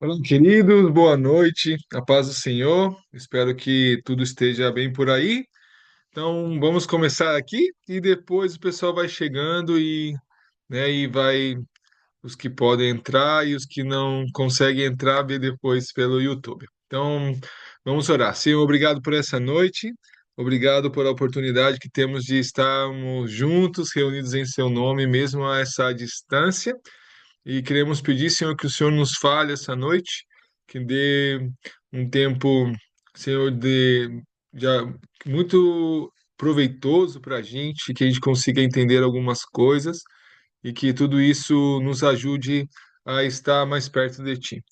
Olá, queridos, boa noite, a paz do Senhor. Espero que tudo esteja bem por aí. Então, vamos começar aqui e depois o pessoal vai chegando e vai os que podem entrar e os que não conseguem entrar ver depois pelo YouTube. Então, vamos orar. Senhor, obrigado por essa noite. Obrigado pela oportunidade que temos de estarmos juntos, reunidos em seu nome, mesmo a essa distância. E queremos pedir, Senhor, que o Senhor nos fale essa noite, que dê um tempo, Senhor, muito proveitoso para a gente, que a gente consiga entender algumas coisas e que tudo isso nos ajude a estar mais perto de Ti.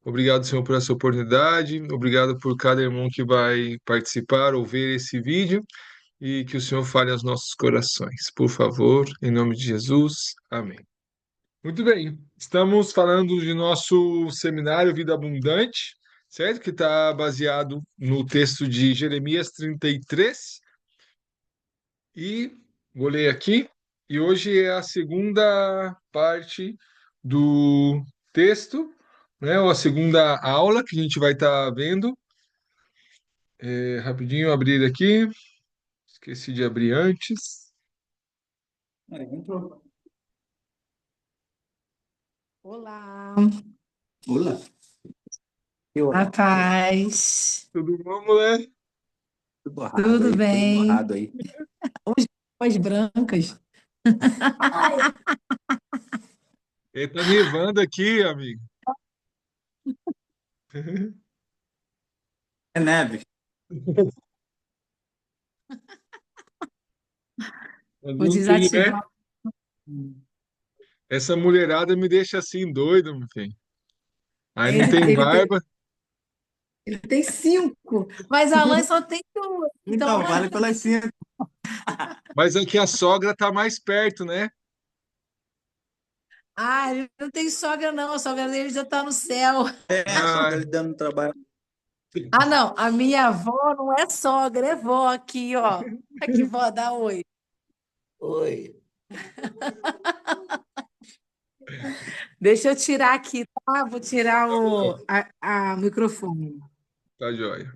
Obrigado, Senhor, por essa oportunidade. Obrigado por cada irmão que vai participar ou ver esse vídeo e que o Senhor fale aos nossos corações. Por favor, em nome de Jesus. Amém. Muito bem, estamos falando de nosso seminário Vida Abundante, certo? Que está baseado no texto de Jeremias 33, e vou ler aqui. E hoje é a segunda parte do texto, né? Ou a segunda aula que a gente vai estar vendo. Rapidinho abrir aqui, esqueci de abrir antes. Entrou. Olá, Olá. rapaz. Tudo bom, mulher? Tudo errado Tudo aí, tudo bem? errado aí. As brancas. Tá nevando aqui, amigo. É neve. Mas Vou não tem, né? desativar. Essa mulherada me deixa assim doido, meu filho. Aí não Ele, tem ele tem, barba, ele tem cinco, mas a Alain só tem duas. Então, Então, vale pelas 5. mas aqui a sogra tá mais perto, né? ele não tem sogra, não. A sogra dele já está no céu. É, só Ah, ele dando trabalho. Ah, não. A minha avó não é sogra, é vó aqui, ó. Aqui, vó, dá oi. Oi. Deixa eu tirar aqui, tá? Vou tirar tá bom, a microfone. tá joia.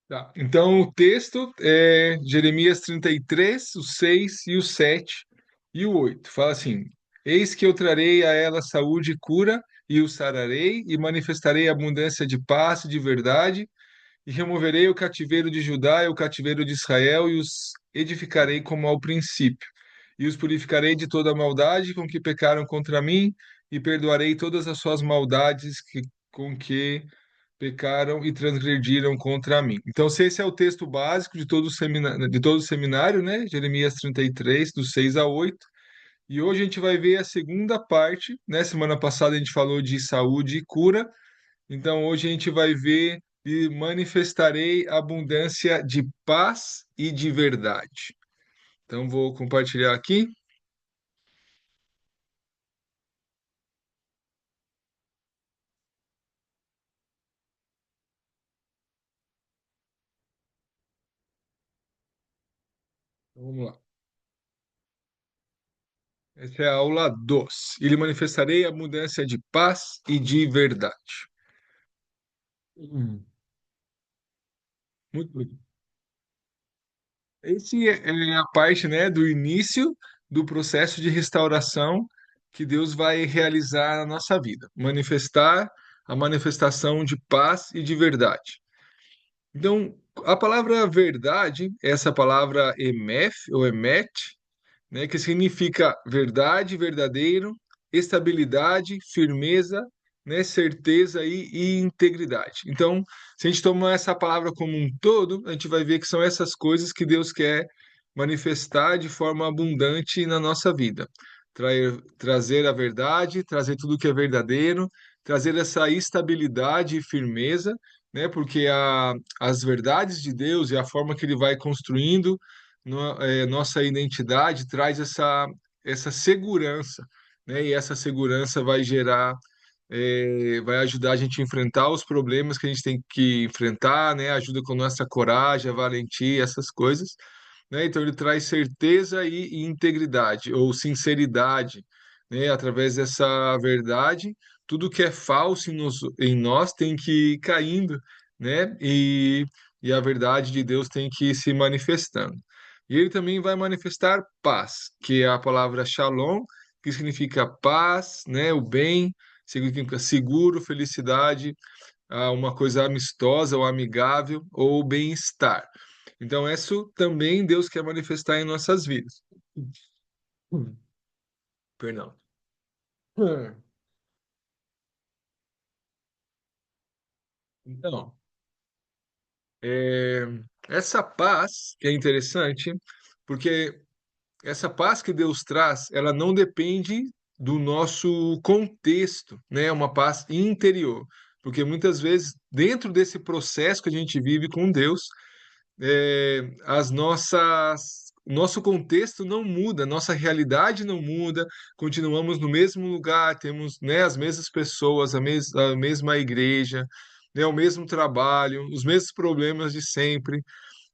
Tá. Então o texto é Jeremias 33, o 6 e o 7 e o 8. Fala assim: Eis que eu trarei a ela saúde e cura, e o sararei, e manifestarei abundância de paz e de verdade. E removerei o cativeiro de Judá e o cativeiro de Israel, e os edificarei como ao princípio. E os purificarei de toda a maldade com que pecaram contra mim, e perdoarei todas as suas maldades com que pecaram e transgrediram contra mim. Então, se esse é o texto básico de todo o seminário, né? Jeremias 33, do 6 a 8. E hoje a gente vai ver a segunda parte, né? Semana passada a gente falou de saúde e cura. Então, hoje a gente vai ver e manifestarei abundância de paz e de verdade. Então, vou compartilhar aqui. Então, vamos lá. Essa é a aula 2. E lhe manifestarei abundância de paz e de verdade. Hum, muito bem. Esse é a parte, né, do início do processo de restauração que Deus vai realizar na nossa vida. Manifestar a manifestação de paz e de verdade. Então, a palavra verdade, essa palavra emeth ou emet, né, que significa verdade, verdadeiro, estabilidade, firmeza, né, certeza e integridade. Então, se a gente tomar essa palavra como um todo, a gente vai ver que são essas coisas que Deus quer manifestar de forma abundante na nossa vida. Trazer a verdade, trazer tudo que é verdadeiro, trazer essa estabilidade e firmeza, né, porque as verdades de Deus e a forma que Ele vai construindo nossa identidade traz essa segurança, né? E essa segurança vai gerar, vai ajudar a gente a enfrentar os problemas que a gente tem que enfrentar, né? Ajuda com nossa coragem, a valentia, essas coisas, né? Então ele traz certeza e integridade ou sinceridade, né? Através dessa verdade, tudo que é falso em nós tem que ir caindo, né? E a verdade de Deus tem que ir se manifestando. E ele também vai manifestar paz, que é a palavra shalom, que significa paz, né? O bem, significa seguro, felicidade, uma coisa amistosa ou amigável ou bem-estar. Então, isso também Deus quer manifestar em nossas vidas. Hum, Perdão. Hum. Então, é, essa paz que é interessante, porque essa paz que Deus traz, ela não depende do nosso contexto, né? É uma paz interior, porque muitas vezes dentro desse processo que a gente vive com Deus, nosso contexto não muda, nossa realidade não muda, continuamos no mesmo lugar, temos, né, as mesmas pessoas, a mesma igreja, né, o mesmo trabalho, os mesmos problemas de sempre,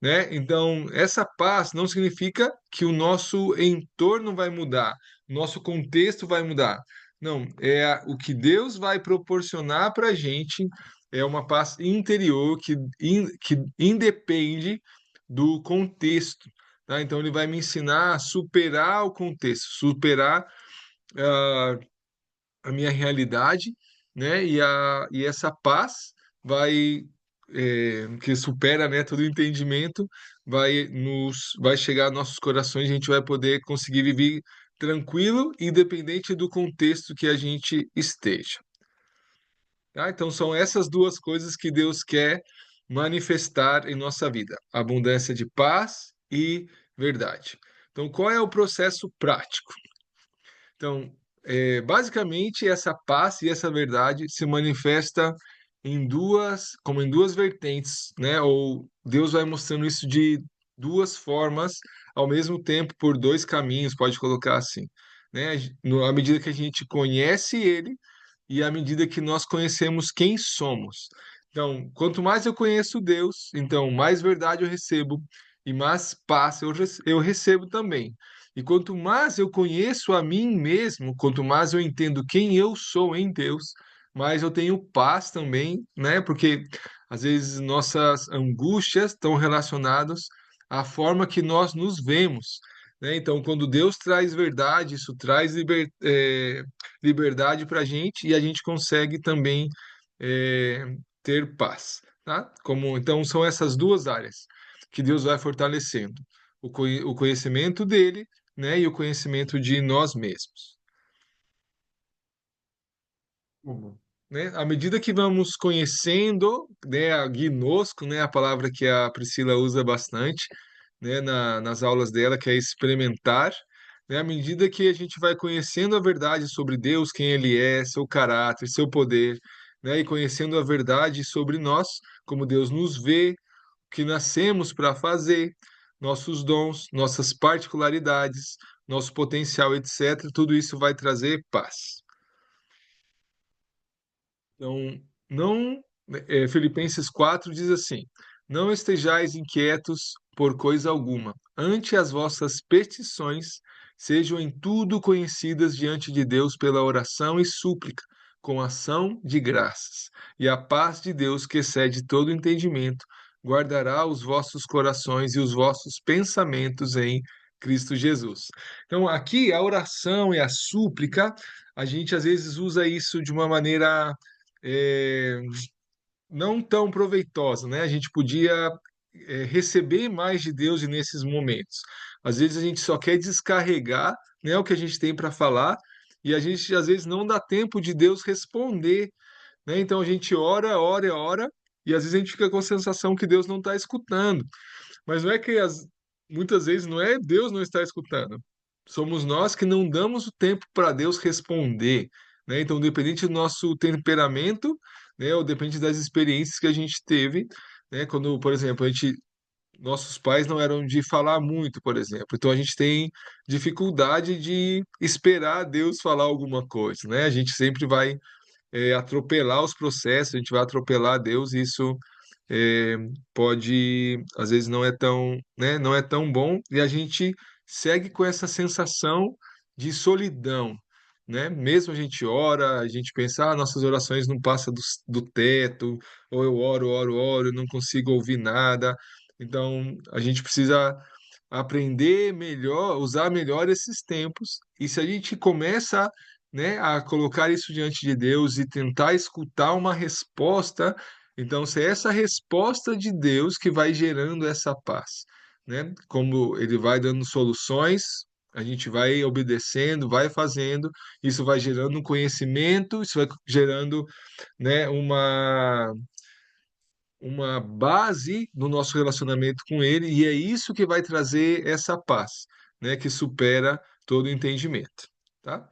né? Então, essa paz não significa que o nosso entorno vai mudar, o nosso contexto vai mudar. Não, o que Deus vai proporcionar para a gente é uma paz interior que independe do contexto, tá? Então, ele vai me ensinar a superar o contexto, superar ah, a minha realidade, né? E essa paz que supera, né, todo entendimento, vai chegar aos nossos corações, a gente vai poder conseguir viver tranquilo, independente do contexto que a gente esteja. Tá? Então são essas duas coisas que Deus quer manifestar em nossa vida: abundância de paz e verdade. Então, qual é o processo prático? Então, basicamente, essa paz e essa verdade se manifesta como em duas vertentes, né? Ou Deus vai mostrando isso de duas formas ao mesmo tempo, por dois caminhos, pode colocar assim, né? À medida que a gente conhece Ele e à medida que nós conhecemos quem somos. Então, quanto mais eu conheço Deus, então mais verdade eu recebo e mais paz eu recebo também. E quanto mais eu conheço a mim mesmo, quanto mais eu entendo quem eu sou em Deus, mais eu tenho paz também, né? Porque às vezes nossas angústias estão relacionadas à forma que nós nos vemos, né? Então, quando Deus traz verdade, isso traz liberdade para a gente e a gente consegue também ter paz, tá? Então, são essas duas áreas que Deus vai fortalecendo. O conhecimento dele, né, e o conhecimento de nós mesmos. Uhum. Né? À medida que vamos conhecendo, né, a gnosco, né, a palavra que a Priscila usa bastante, né, nas aulas dela, que é experimentar, né, à medida que a gente vai conhecendo a verdade sobre Deus, quem Ele é, seu caráter, seu poder, né, e conhecendo a verdade sobre nós, como Deus nos vê, o que nascemos para fazer, nossos dons, nossas particularidades, nosso potencial, etc., tudo isso vai trazer paz. Então, não, Filipenses 4 diz assim: não estejais inquietos por coisa alguma, ante as vossas petições sejam em tudo conhecidas diante de Deus pela oração e súplica, com ação de graças. E a paz de Deus, que excede todo entendimento, guardará os vossos corações e os vossos pensamentos em Cristo Jesus. Então, aqui a oração e a súplica, a gente às vezes usa isso de uma maneira é, não tão proveitosa, né? A gente podia receber mais de Deus nesses momentos. Às vezes a gente só quer descarregar, né, o que a gente tem para falar e a gente às vezes não dá tempo de Deus responder, né? Então a gente ora, ora, e ora e às vezes a gente fica com a sensação que Deus não está escutando. Mas não é que muitas vezes não é Deus não está escutando. Somos nós que não damos o tempo para Deus responder, né? Então, dependente do nosso temperamento, né, ou depende das experiências que a gente teve, né? Quando, por exemplo, nossos pais não eram de falar muito, por exemplo. Então, a gente tem dificuldade de esperar Deus falar alguma coisa, né? A gente sempre vai atropelar os processos, a gente vai atropelar Deus, e isso é, às vezes não é tão, né, não é tão bom, e a gente segue com essa sensação de solidão, né? Mesmo a gente ora, a gente pensa, nossas orações não passam do teto, ou eu oro, oro, oro, não consigo ouvir nada. Então, a gente precisa aprender melhor, usar melhor esses tempos. E se a gente começa, né, a colocar isso diante de Deus e tentar escutar uma resposta, então, se é essa resposta de Deus que vai gerando essa paz, né? Como ele vai dando soluções, a gente vai obedecendo, vai fazendo, isso vai gerando um conhecimento, isso vai gerando, né, uma base no nosso relacionamento com ele, e é isso que vai trazer essa paz, né, que supera todo entendimento, tá?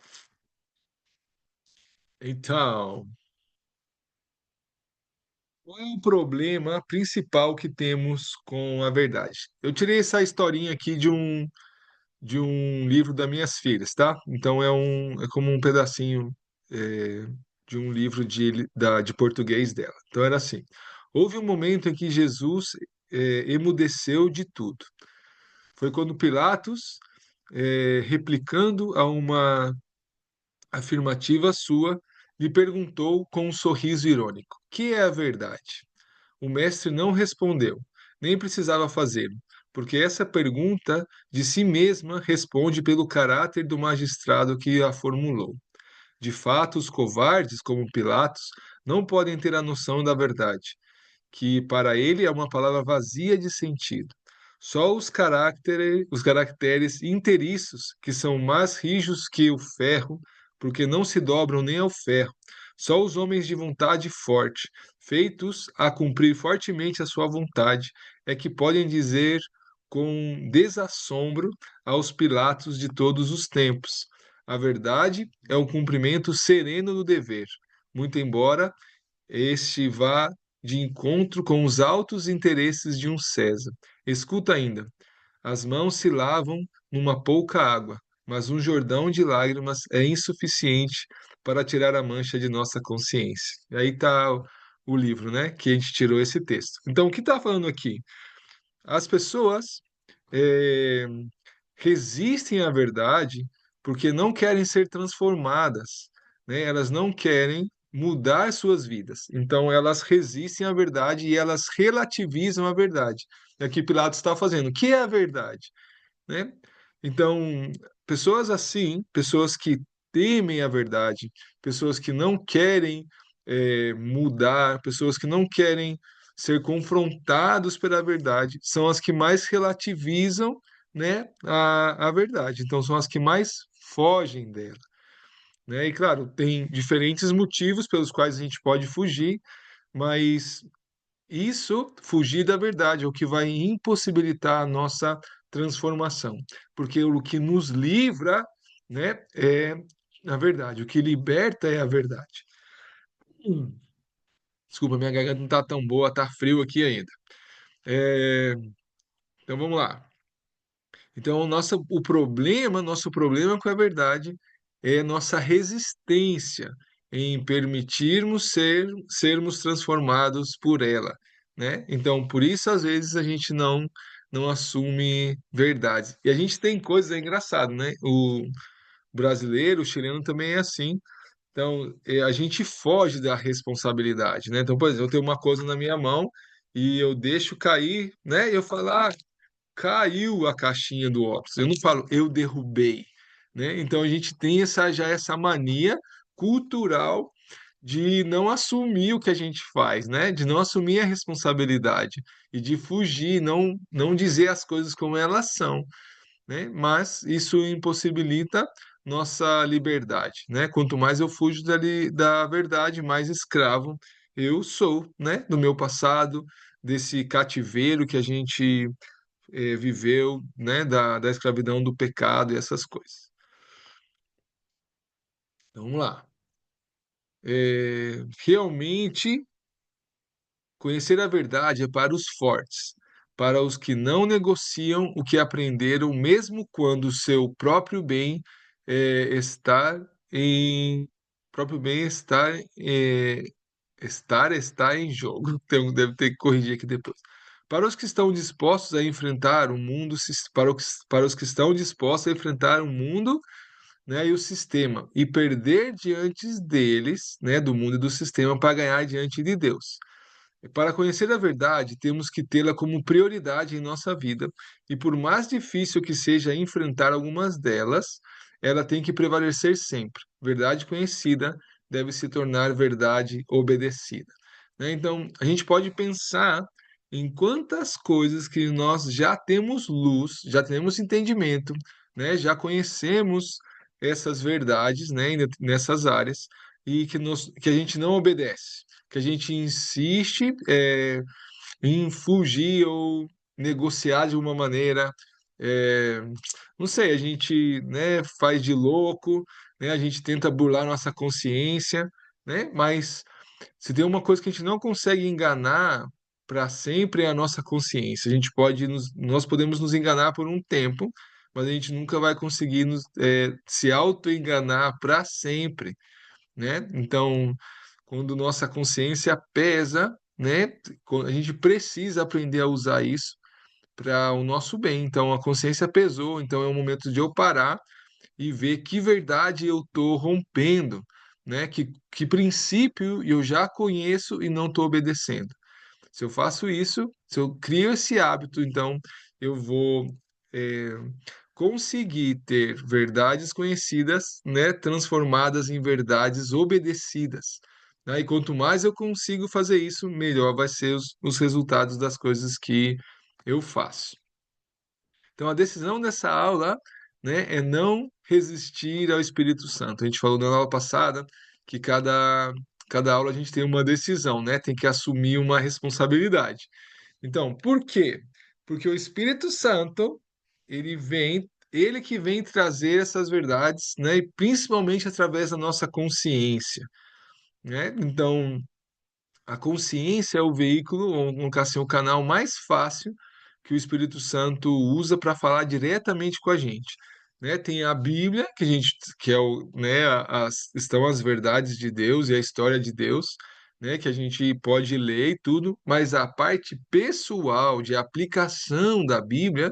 Então, qual é o problema principal que temos com a verdade? Eu tirei essa historinha aqui de um livro das minhas filhas, tá? Então é como um pedacinho é, de um livro de português dela. Então era assim: houve um momento em que Jesus emudeceu de tudo. Foi quando Pilatos, replicando a uma afirmativa sua, lhe perguntou com um sorriso irônico: que é a verdade? O mestre não respondeu, nem precisava fazê-lo, porque essa pergunta de si mesma responde pelo caráter do magistrado que a formulou. De fato, os covardes, como Pilatos, não podem ter a noção da verdade, que para ele é uma palavra vazia de sentido. Só os caracteres inteiriços, que são mais rijos que o ferro, porque não se dobram nem ao ferro. Só os homens de vontade forte, feitos a cumprir fortemente a sua vontade, é que podem dizer com desassombro aos Pilatos de todos os tempos: a verdade é o cumprimento sereno do dever, muito embora este vá de encontro com os altos interesses de um César. Escuta ainda: as mãos se lavam numa pouca água, mas um Jordão de lágrimas é insuficiente para tirar a mancha de nossa consciência. E aí está o livro, né, que a gente tirou esse texto. Então, o que está falando aqui? As pessoas eh, resistem à verdade porque não querem ser transformadas, né? Elas não querem mudar suas vidas. Então elas resistem à verdade e elas relativizam a verdade. É o que Pilatos está fazendo. O que é a verdade, né? Então, pessoas assim, pessoas que temem a verdade, pessoas que não querem mudar, pessoas que não querem ser confrontados pela verdade, são as que mais relativizam, né, a verdade. Então, são as que mais fogem dela, né? E claro, tem diferentes motivos pelos quais a gente pode fugir, mas isso, fugir da verdade, é o que vai impossibilitar a nossa transformação. Porque o que nos livra, né, é a verdade. O que liberta é a verdade. Hum. Desculpa, minha garganta não está tão boa, tá frio aqui ainda. É, então vamos lá. Então, nosso problema com a verdade é nossa resistência em permitirmos sermos transformados por ela, né? Então, por isso, às vezes, a gente não assume verdades. E a gente tem coisas, é engraçado, né? O brasileiro, o chileno também é assim. Então, a gente foge da responsabilidade, né? Então, por exemplo, eu tenho uma coisa na minha mão e eu deixo cair, né? E eu falo, caiu a caixinha do óculos. Eu não falo, eu derrubei, né? Então a gente tem já essa mania cultural de não assumir o que a gente faz, né? De não assumir a responsabilidade e de fugir, não dizer as coisas como elas são, né? Mas isso impossibilita nossa liberdade, né? Quanto mais eu fujo da verdade, mais escravo eu sou, né? Do meu passado, desse cativeiro que a gente viveu, né, da escravidão do pecado e essas coisas. Então, vamos lá. Realmente, conhecer a verdade é para os fortes, para os que não negociam o que aprenderam, mesmo quando o seu próprio bem está em próprio bem está em jogo. Então, deve ter que corrigir aqui depois. Para os que estão dispostos a enfrentar o mundo, para os que estão dispostos a enfrentar o mundo né, e o sistema, e perder diante deles, né, do mundo e do sistema, para ganhar diante de Deus. Para conhecer a verdade, temos que tê-la como prioridade em nossa vida, e por mais difícil que seja enfrentar algumas delas, ela tem que prevalecer sempre. Verdade conhecida deve se tornar verdade obedecida. Né? Então, a gente pode pensar em quantas coisas que nós já temos luz, já temos entendimento, né? Já conhecemos essas verdades, né? Nessas áreas, e que a gente não obedece, que a gente insiste em fugir ou negociar de uma maneira, é, não sei, a gente, né, faz de louco, né, a gente tenta burlar nossa consciência, né, mas se tem uma coisa que a gente não consegue enganar para sempre é a nossa consciência. A gente nós podemos nos enganar por um tempo, mas a gente nunca vai conseguir se auto-enganar para sempre, né? Então, quando nossa consciência pesa, né? A gente precisa aprender a usar isso para o nosso bem. Então, a consciência pesou, então é o momento de eu parar e ver que verdade eu estou rompendo, né? Que princípio eu já conheço e não estou obedecendo. Se eu faço isso, se eu crio esse hábito, então eu vou é, conseguir ter verdades conhecidas, né, transformadas em verdades obedecidas. Né? E quanto mais eu consigo fazer isso, melhor vai ser os resultados das coisas que eu faço. Então, a decisão dessa aula, né, é não resistir ao Espírito Santo. A gente falou na aula passada que cada aula a gente tem uma decisão, né? Tem que assumir uma responsabilidade. Então, por quê? Porque o Espírito Santo, ele que vem trazer essas verdades, né? E principalmente através da nossa consciência, né? Então, a consciência é o veículo, ou no caso assim, o canal mais fácil que o Espírito Santo usa para falar diretamente com a gente. Né? Tem a Bíblia, que é o, né, estão as verdades de Deus e a história de Deus, né, que a gente pode ler e tudo, mas a parte pessoal de aplicação da Bíblia,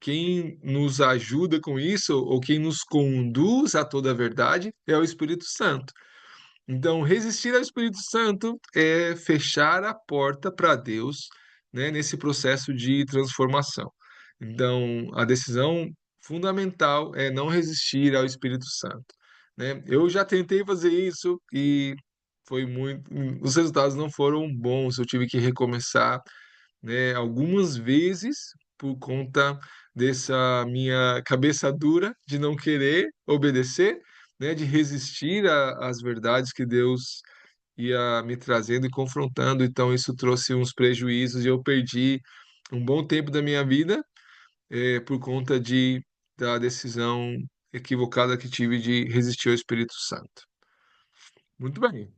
quem nos ajuda com isso, ou quem nos conduz a toda a verdade, é o Espírito Santo. Então, resistir ao Espírito Santo é fechar a porta para Deus, né, nesse processo de transformação. Então, a decisão fundamental é não resistir ao Espírito Santo, né? Eu já tentei fazer isso e os resultados não foram bons. Eu tive que recomeçar, né, algumas vezes por conta dessa minha cabeça dura de não querer obedecer, né, de resistir às verdades que Deus ia me trazendo e confrontando. Então, isso trouxe uns prejuízos e eu perdi um bom tempo da minha vida por conta da decisão equivocada que tive de resistir ao Espírito Santo. Muito bem.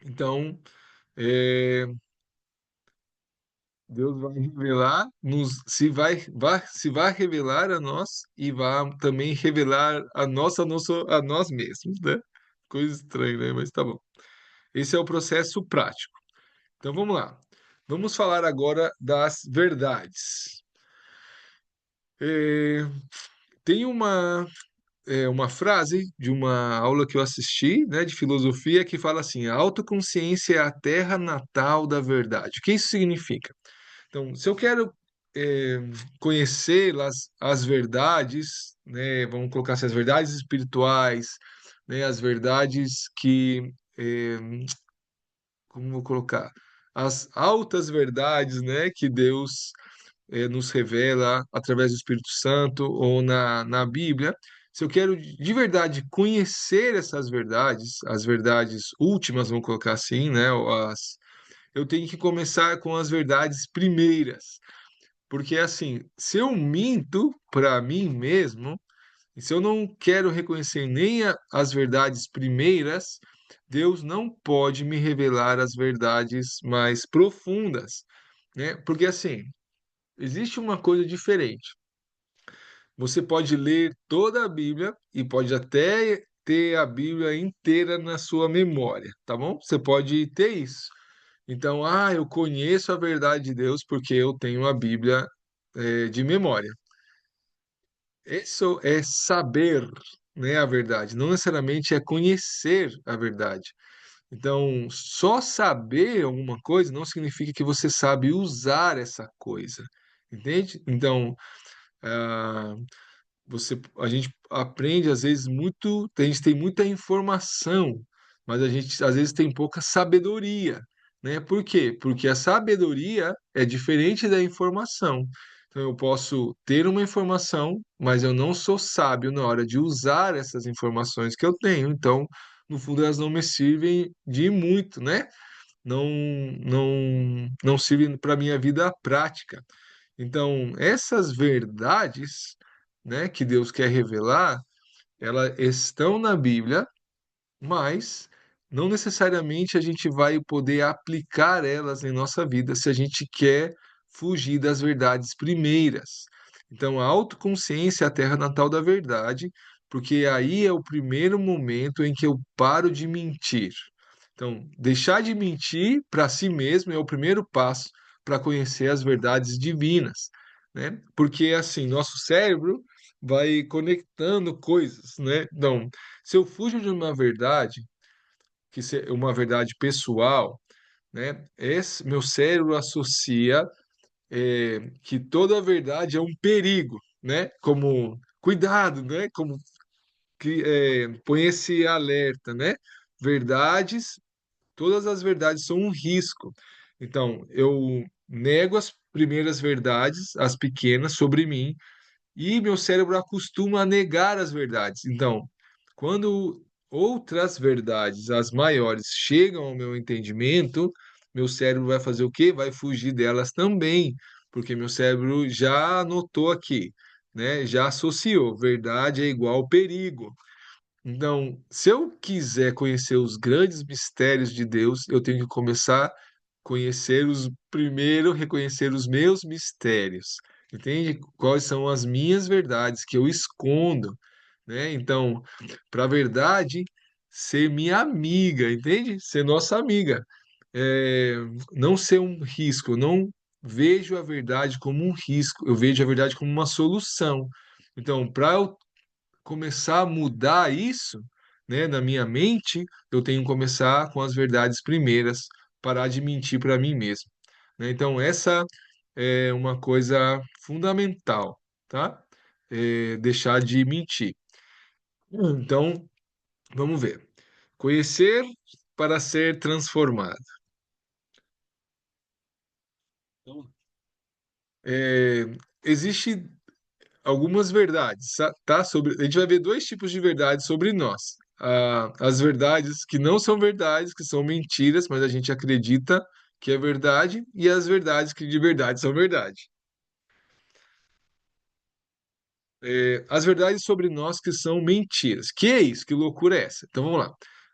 Então, é, Deus vai revelar, se vai revelar a nós e vai também revelar a nós mesmos, né? Coisa estranha, né? Mas tá bom. Esse é o processo prático. Então vamos lá. Vamos falar agora das verdades. É, tem uma frase de uma aula que eu assisti, né, de filosofia, que fala assim: a autoconsciência é a terra natal da verdade. O que isso significa? Então, se eu quero eh, conhecer as verdades, né, vamos colocar assim, as verdades espirituais, né, as verdades como vou colocar? As altas verdades, né, que Deus nos revela através do Espírito Santo ou na Bíblia. Se eu quero de verdade conhecer essas verdades, as verdades últimas, vamos colocar assim, né, eu tenho que começar com as verdades primeiras. Porque assim, se eu minto para mim mesmo, e se eu não quero reconhecer nem as verdades primeiras, Deus não pode me revelar as verdades mais profundas, né? Porque assim, existe uma coisa diferente. Você pode ler toda a Bíblia e pode até ter a Bíblia inteira na sua memória, tá bom? Você pode ter isso. Então, eu conheço a verdade de Deus porque eu tenho a Bíblia de memória. Isso é saber, né, a verdade, não necessariamente é conhecer a verdade. Então, só saber alguma coisa não significa que você sabe usar essa coisa, entende? Então, ah, a gente aprende às vezes muito, a gente tem muita informação, mas a gente às vezes tem pouca sabedoria, né? Por quê? Porque a sabedoria é diferente da informação. Então eu posso ter uma informação, mas eu não sou sábio na hora de usar essas informações que eu tenho. Então, no fundo, elas não me servem de muito, né? Não, não servem para minha vida prática. Então, essas verdades, né, que Deus quer revelar, elas estão na Bíblia, mas não necessariamente a gente vai poder aplicar elas em nossa vida se a gente quer fugir das verdades primeiras. Então, a autoconsciência é a terra natal da verdade, porque aí é o primeiro momento em que eu paro de mentir. Então, deixar de mentir para si mesmo é o primeiro passo para conhecer as verdades divinas, né? Porque assim, nosso cérebro vai conectando coisas, né? Então, se eu fujo de uma verdade, uma verdade pessoal, né? Meu cérebro associa que toda verdade é um perigo, né? Como cuidado, né? Como põe esse alerta, né? Verdades, todas as verdades são um risco. Então, eu nego as primeiras verdades, as pequenas, sobre mim, e meu cérebro acostuma a negar as verdades. Então, quando outras verdades, as maiores, chegam ao meu entendimento, meu cérebro vai fazer o quê? Vai fugir delas também, porque meu cérebro já anotou aqui, né? Já associou. Verdade é igual perigo. Então, se eu quiser conhecer os grandes mistérios de Deus, eu tenho que começar a conhecer primeiro, reconhecer os meus mistérios. Entende? Quais são as minhas verdades que eu escondo, né? Então, para a verdade ser minha amiga, entende? Ser nossa amiga. É, não ser um risco. Eu não vejo a verdade como um risco, eu vejo a verdade como uma solução. Então, para eu começar a mudar isso, né, na minha mente, eu tenho que começar com as verdades primeiras, parar de mentir para mim mesmo, né? Então, essa é uma coisa fundamental, tá? Deixar de mentir. Então, vamos ver. Conhecer para ser transformado. Então, é, existe algumas verdades, tá? A gente vai ver dois tipos de verdades sobre nós. As verdades que não são verdades, que são mentiras, mas a gente acredita que é verdade, e as verdades que de verdade são verdade. As verdades sobre nós que são mentiras. Que é isso? Que loucura é essa? Então vamos lá.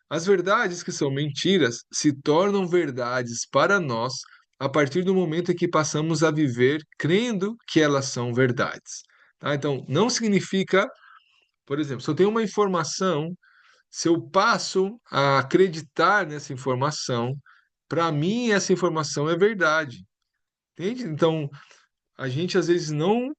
As verdades que são mentiras se tornam verdades para nós a partir do momento em que passamos a viver crendo que elas são verdades. Tá? Então, não significa, por exemplo, se eu tenho uma informação, se eu passo a acreditar nessa informação, para mim essa informação é verdade. Entende? Então, a gente às vezes não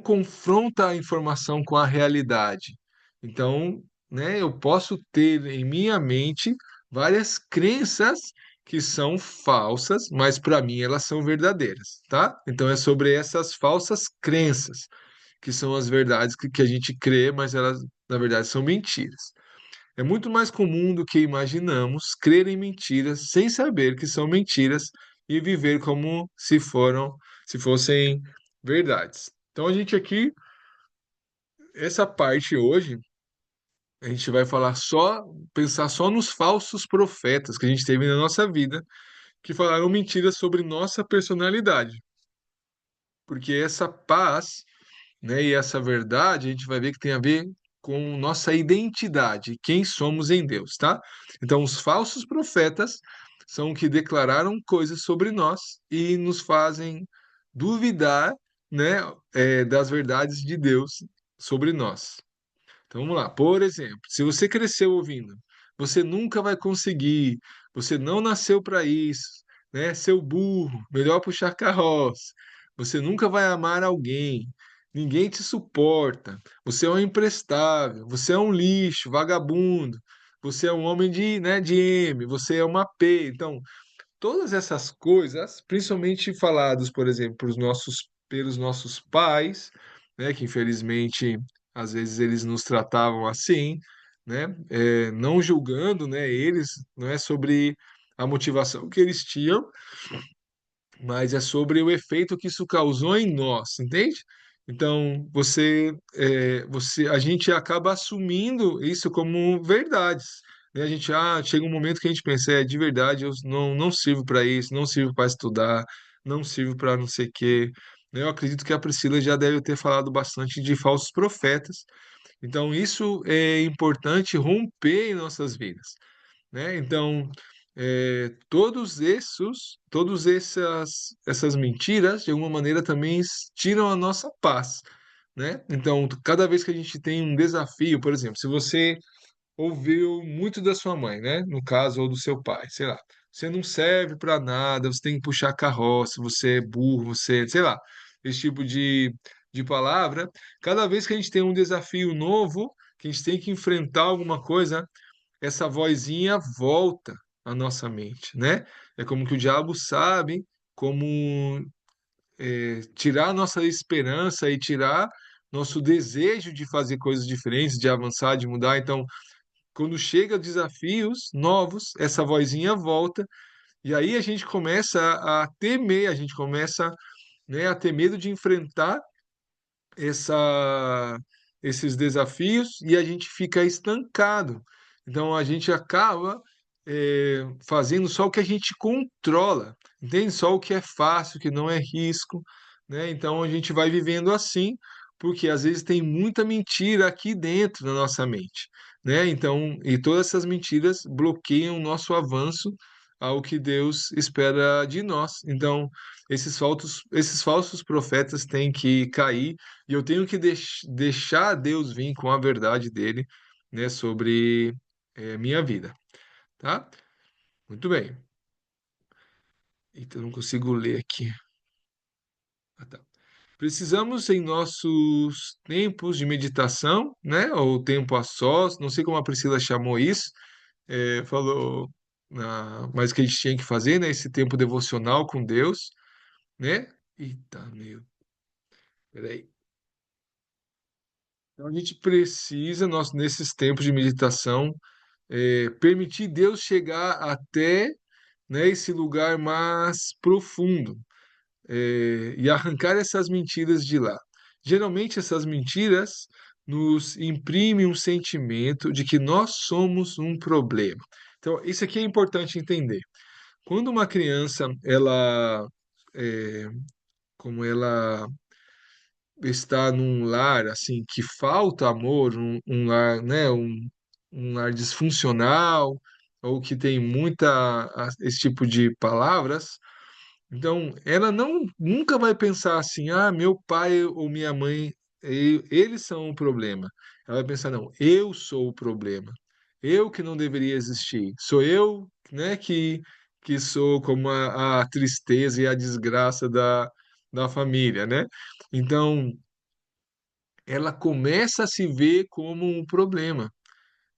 confronta a informação com a realidade. Então, né, eu posso ter em minha mente várias crenças que são falsas, mas para mim elas são verdadeiras, tá? Então é sobre essas falsas crenças que são as verdades que a gente crê, mas elas na verdade são mentiras. É muito mais comum do que imaginamos crer em mentiras sem saber que são mentiras e viver como se fossem verdades. Então a gente aqui, essa parte hoje, a gente vai falar só, pensar só nos falsos profetas que a gente teve na nossa vida, que falaram mentiras sobre nossa personalidade. Porque essa paz, né, e essa verdade, a gente vai ver que tem a ver com nossa identidade, quem somos em Deus, tá? Então, os falsos profetas são que declararam coisas sobre nós e nos fazem duvidar, né, das verdades de Deus sobre nós. Então, vamos lá. Por exemplo, se você cresceu ouvindo, você nunca vai conseguir, você não nasceu para isso, né? Seu burro, melhor puxar carroça. Você nunca vai amar alguém. ninguém te suporta, você é um imprestável, você é um lixo, vagabundo, você é um homem de, né, de M, você é uma P. Então, todas essas coisas, principalmente falados, por exemplo, pelos nossos pais, né, que infelizmente às vezes eles nos tratavam assim, né, não julgando, né, eles, não é sobre a motivação que eles tinham, mas é sobre o efeito que isso causou em nós, entende? Então, a gente acaba assumindo isso como verdades, né? A gente, chega um momento que a gente pensa, de verdade, eu não sirvo para isso, não sirvo para estudar, não sirvo para não sei o quê. Né? Eu acredito que a Priscila já deve ter falado bastante de falsos profetas. Então, isso é importante romper em nossas vidas, né? Então, essas mentiras, de alguma maneira, também tiram a nossa paz, né? Então, cada vez que a gente tem um desafio, por exemplo, se você ouviu muito da sua mãe, né? No caso, ou do seu pai, sei lá, você não serve para nada, você tem que puxar carroça, você é burro, sei lá, esse tipo de palavra. Cada vez que a gente tem um desafio novo, que a gente tem que enfrentar alguma coisa, essa vozinha volta à nossa mente, né? É como que o diabo sabe como tirar a nossa esperança e tirar nosso desejo de fazer coisas diferentes, de avançar, de mudar. Então, quando chega desafios novos, essa vozinha volta e aí a gente começa a temer, a gente começa, né, a ter medo de enfrentar essa, esses desafios e a gente fica estancado. Então a gente acaba fazendo só o que a gente controla, entende? Só o que é fácil, que não é risco, né? Então a gente vai vivendo assim, porque às vezes tem muita mentira aqui dentro da nossa mente, né? Então, e todas essas mentiras bloqueiam o nosso avanço ao que Deus espera de nós. Então, esses falsos profetas têm que cair e eu tenho que deixar Deus vir com a verdade dele, né, sobre minha vida, tá? Muito bem. Então, eu não consigo ler aqui. Tá. Precisamos, em nossos tempos de meditação, né, ou tempo a sós, não sei como a Priscila chamou isso, falou, mas que a gente tinha que fazer, né, esse tempo devocional com Deus, né? Eita, meu, peraí. Então, a gente precisa, nesses tempos de meditação, permitir Deus chegar até, né, esse lugar mais profundo, e arrancar essas mentiras de lá. Geralmente, essas mentiras nos imprimem um sentimento de que nós somos um problema. Então, isso aqui é importante entender. Quando uma criança, é, como ela está num lar assim que falta amor, um lar, né, um lar disfuncional ou que tem esse tipo de palavras, então ela nunca vai pensar assim, meu pai ou minha mãe, eles são o problema. Ela vai pensar, não, eu sou o problema. Eu que não deveria existir. Sou eu, né, que sou como a tristeza e a desgraça da família, né? Então, ela começa a se ver como um problema,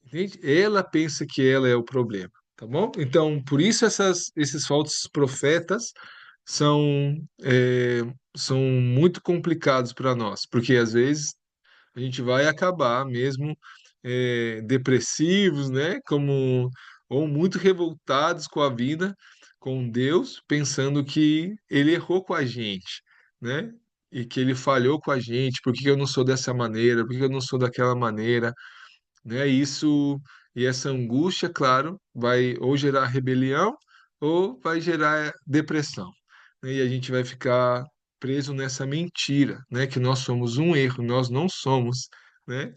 entende? Ela pensa que ela é o problema, tá bom? Então, por isso esses falsos profetas são, são muito complicados para nós, porque às vezes a gente vai acabar mesmo depressivos, né? Ou muito revoltados com a vida, com Deus, pensando que Ele errou com a gente, né? E que Ele falhou com a gente. Por que eu não sou dessa maneira? Por que eu não sou daquela maneira? Né? E essa angústia, claro, vai ou gerar rebelião ou vai gerar depressão, né? E a gente vai ficar preso nessa mentira, né? Que nós somos um erro, nós não somos, né?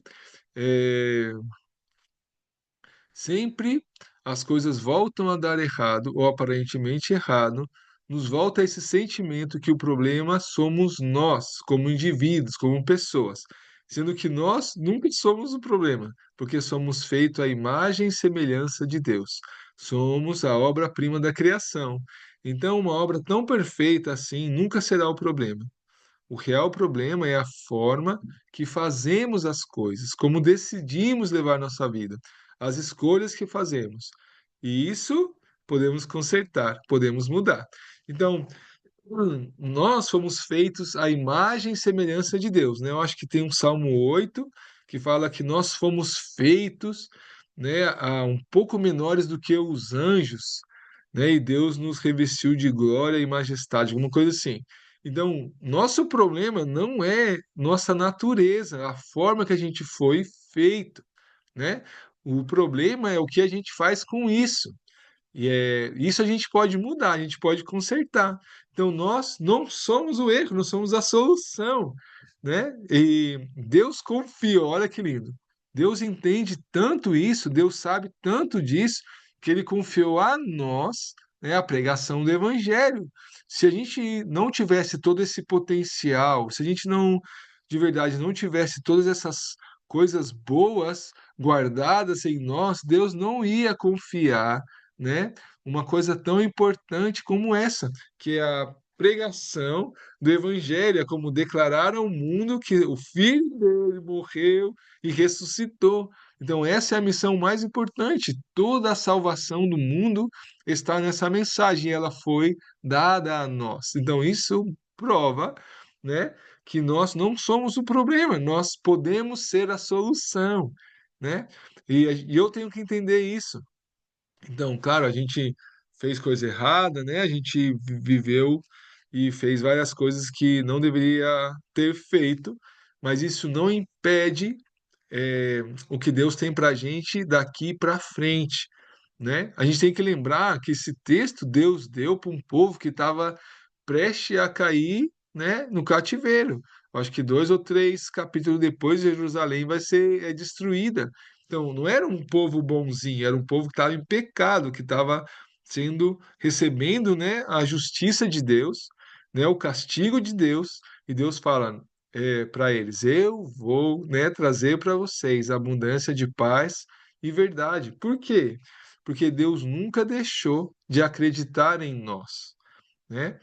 É, Sempre as coisas voltam a dar errado ou aparentemente errado, nos volta esse sentimento que o problema somos nós, como indivíduos, como pessoas, sendo que nós nunca somos o problema, porque somos feitos à imagem e semelhança de Deus. Somos a obra-prima da criação. Então, uma obra tão perfeita assim nunca será o problema. O real problema é a forma que fazemos as coisas, como decidimos levar nossa vida, as escolhas que fazemos. E isso podemos consertar, podemos mudar. Então, nós fomos feitos à imagem e semelhança de Deus, né? Eu acho que tem um Salmo 8 que fala que nós fomos feitos, né, um pouco menores do que os anjos, né? E Deus nos revestiu de glória e majestade, alguma coisa assim. Então, nosso problema não é nossa natureza, a forma que a gente foi feito, né? O problema é o que a gente faz com isso. Isso a gente pode mudar, a gente pode consertar. Então, nós não somos o erro, nós somos a solução, né? E Deus confiou, olha que lindo. Deus entende tanto isso, Deus sabe tanto disso, que Ele confiou a nós, né, a pregação do Evangelho. Se a gente não tivesse todo esse potencial, se a gente não, de verdade, não tivesse todas essas coisas boas guardadas em nós, Deus não ia confiar, né, uma coisa tão importante como essa, que é a pregação do Evangelho, é como declarar ao mundo que o Filho dele morreu e ressuscitou. Então, essa é a missão mais importante. Toda a salvação do mundo está nessa mensagem, e ela foi dada a nós. Então, isso prova, né, que nós não somos o problema, nós podemos ser a solução, né? E eu tenho que entender isso. Então, claro, a gente fez coisa errada, né? A gente viveu e fez várias coisas que não deveria ter feito, mas isso não impede o que Deus tem para a gente daqui para frente, né? A gente tem que lembrar que esse texto Deus deu para um povo que estava prestes a cair, né, no cativeiro. Eu acho que 2 ou 3 capítulos depois Jerusalém vai ser destruída. Então, não era um povo bonzinho, era um povo que estava em pecado, que estava recebendo, né, a justiça de Deus, né, o castigo de Deus, e Deus fala para eles: eu vou, né, trazer para vocês abundância de paz e verdade. Por quê? Porque Deus nunca deixou de acreditar em nós, né?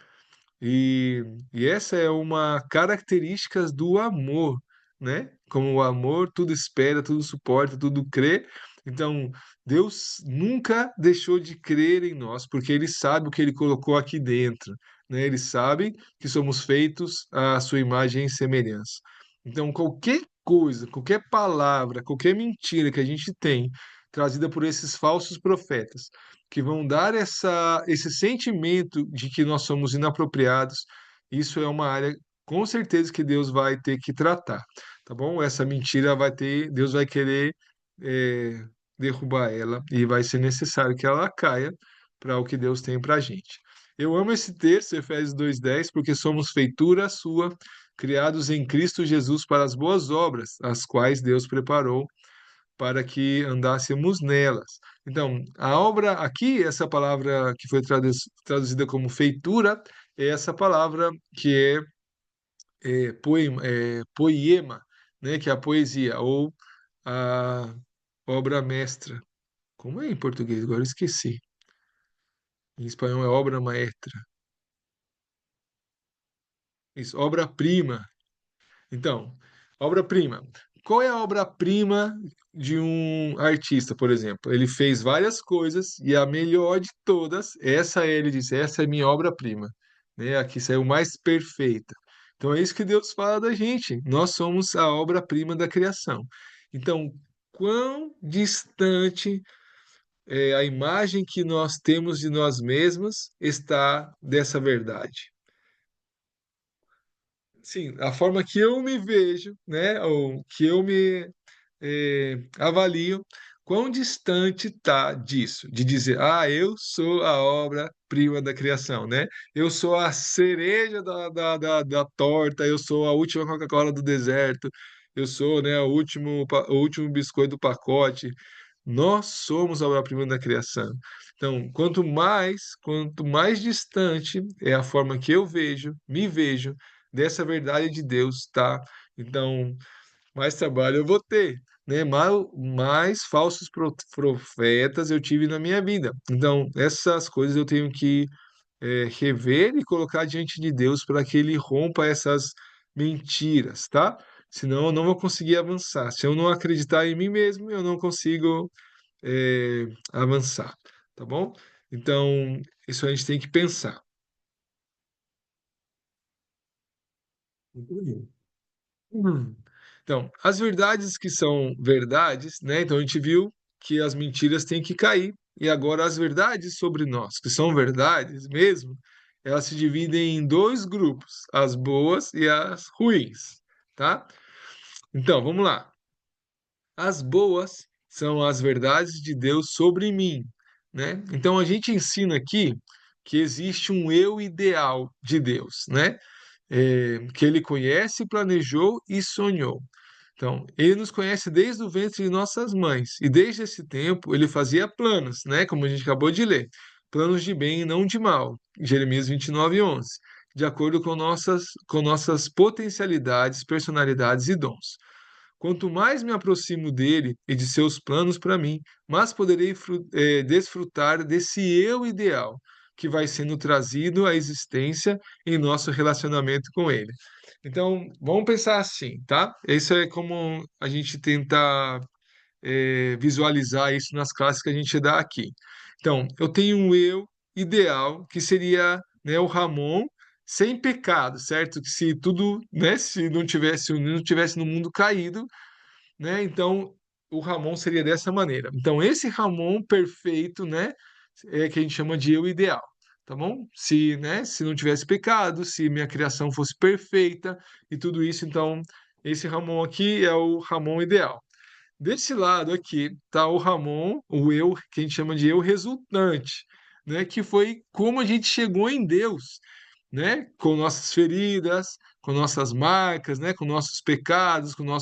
E, e essa é uma característica do amor, né? Como o amor tudo espera, tudo suporta, tudo crê. Então, Deus nunca deixou de crer em nós, porque Ele sabe o que Ele colocou aqui dentro, né? Ele sabe que somos feitos à sua imagem e semelhança. Então, qualquer coisa, qualquer palavra, qualquer mentira que a gente tem, trazida por esses falsos profetas, que vão dar esse sentimento de que nós somos inapropriados, isso é uma área, com certeza, que Deus vai ter que tratar, tá bom? Essa mentira vai ter, Deus vai querer é, derrubar ela e vai ser necessário que ela caia para o que Deus tem para a gente. Eu amo esse texto, Efésios 2:10, porque somos feitura sua, criados em Cristo Jesus para as boas obras, as quais Deus preparou para que andássemos nelas. Então, a obra aqui, essa palavra que foi traduzida como feitura, é essa palavra que poema, né, que é a poesia, ou a obra mestra. Como é em português? Agora eu esqueci. Em espanhol é obra maestra. Isso, obra-prima. Então, obra-prima. Qual é a obra-prima de um artista, por exemplo? Ele fez várias coisas e a melhor de todas, ele disse, essa é minha obra-prima, né? Aqui saiu mais perfeita. Então é isso que Deus fala da gente. Nós somos a obra-prima da criação. Então, quão distante é a imagem que nós temos de nós mesmos está dessa verdade? Sim, a forma que eu me vejo, né, ou que eu me avalio, quão distante está disso, de dizer, eu sou a obra-prima da criação, né? Eu sou a cereja da torta, eu sou a última Coca-Cola do deserto, eu sou, né, o último biscoito do pacote. Nós somos a obra-prima da criação. Então, quanto mais distante é a forma que eu me vejo dessa verdade de Deus, tá? Então, mais trabalho eu vou ter, né? Mais falsos profetas eu tive na minha vida. Então, essas coisas eu tenho que rever e colocar diante de Deus para que Ele rompa essas mentiras, tá? Senão eu não vou conseguir avançar. Se eu não acreditar em mim mesmo, eu não consigo avançar, tá bom? Então, isso a gente tem que pensar. Muito bem. Hum. Então, as verdades que são verdades, né? Então a gente viu que as mentiras têm que cair. E agora as verdades sobre nós, que são verdades mesmo, elas se dividem em dois grupos, as boas e as ruins, tá? Então, vamos lá. As boas são as verdades de Deus sobre mim, né? Então a gente ensina aqui que existe um eu ideal de Deus, né? Que ele conhece, planejou e sonhou. Então, ele nos conhece desde o ventre de nossas mães, e desde esse tempo ele fazia planos, né? Como a gente acabou de ler, planos de bem e não de mal, Jeremias 29:11, de acordo com nossas potencialidades, personalidades e dons. Quanto mais me aproximo dele e de seus planos para mim, mais poderei desfrutar desse eu ideal que vai sendo trazido à existência em nosso relacionamento com ele. Então, vamos pensar assim, tá? Isso é como a gente tenta visualizar isso nas classes que a gente dá aqui. Então, eu tenho um eu ideal que seria, né, o Ramon sem pecado, certo? Que se tudo, né, se não tivesse no mundo caído, né? Então, o Ramon seria dessa maneira. Então, esse Ramon perfeito, né, é que a gente chama de eu ideal, tá bom? Se, né, se não tivesse pecado, se minha criação fosse perfeita e tudo isso, então esse Ramon aqui é o Ramon ideal. Desse lado aqui tá o Ramon, o eu, que a gente chama de eu resultante, né? Que foi como a gente chegou em Deus, né? Com nossas feridas, com nossas marcas, né? Com nossos pecados, com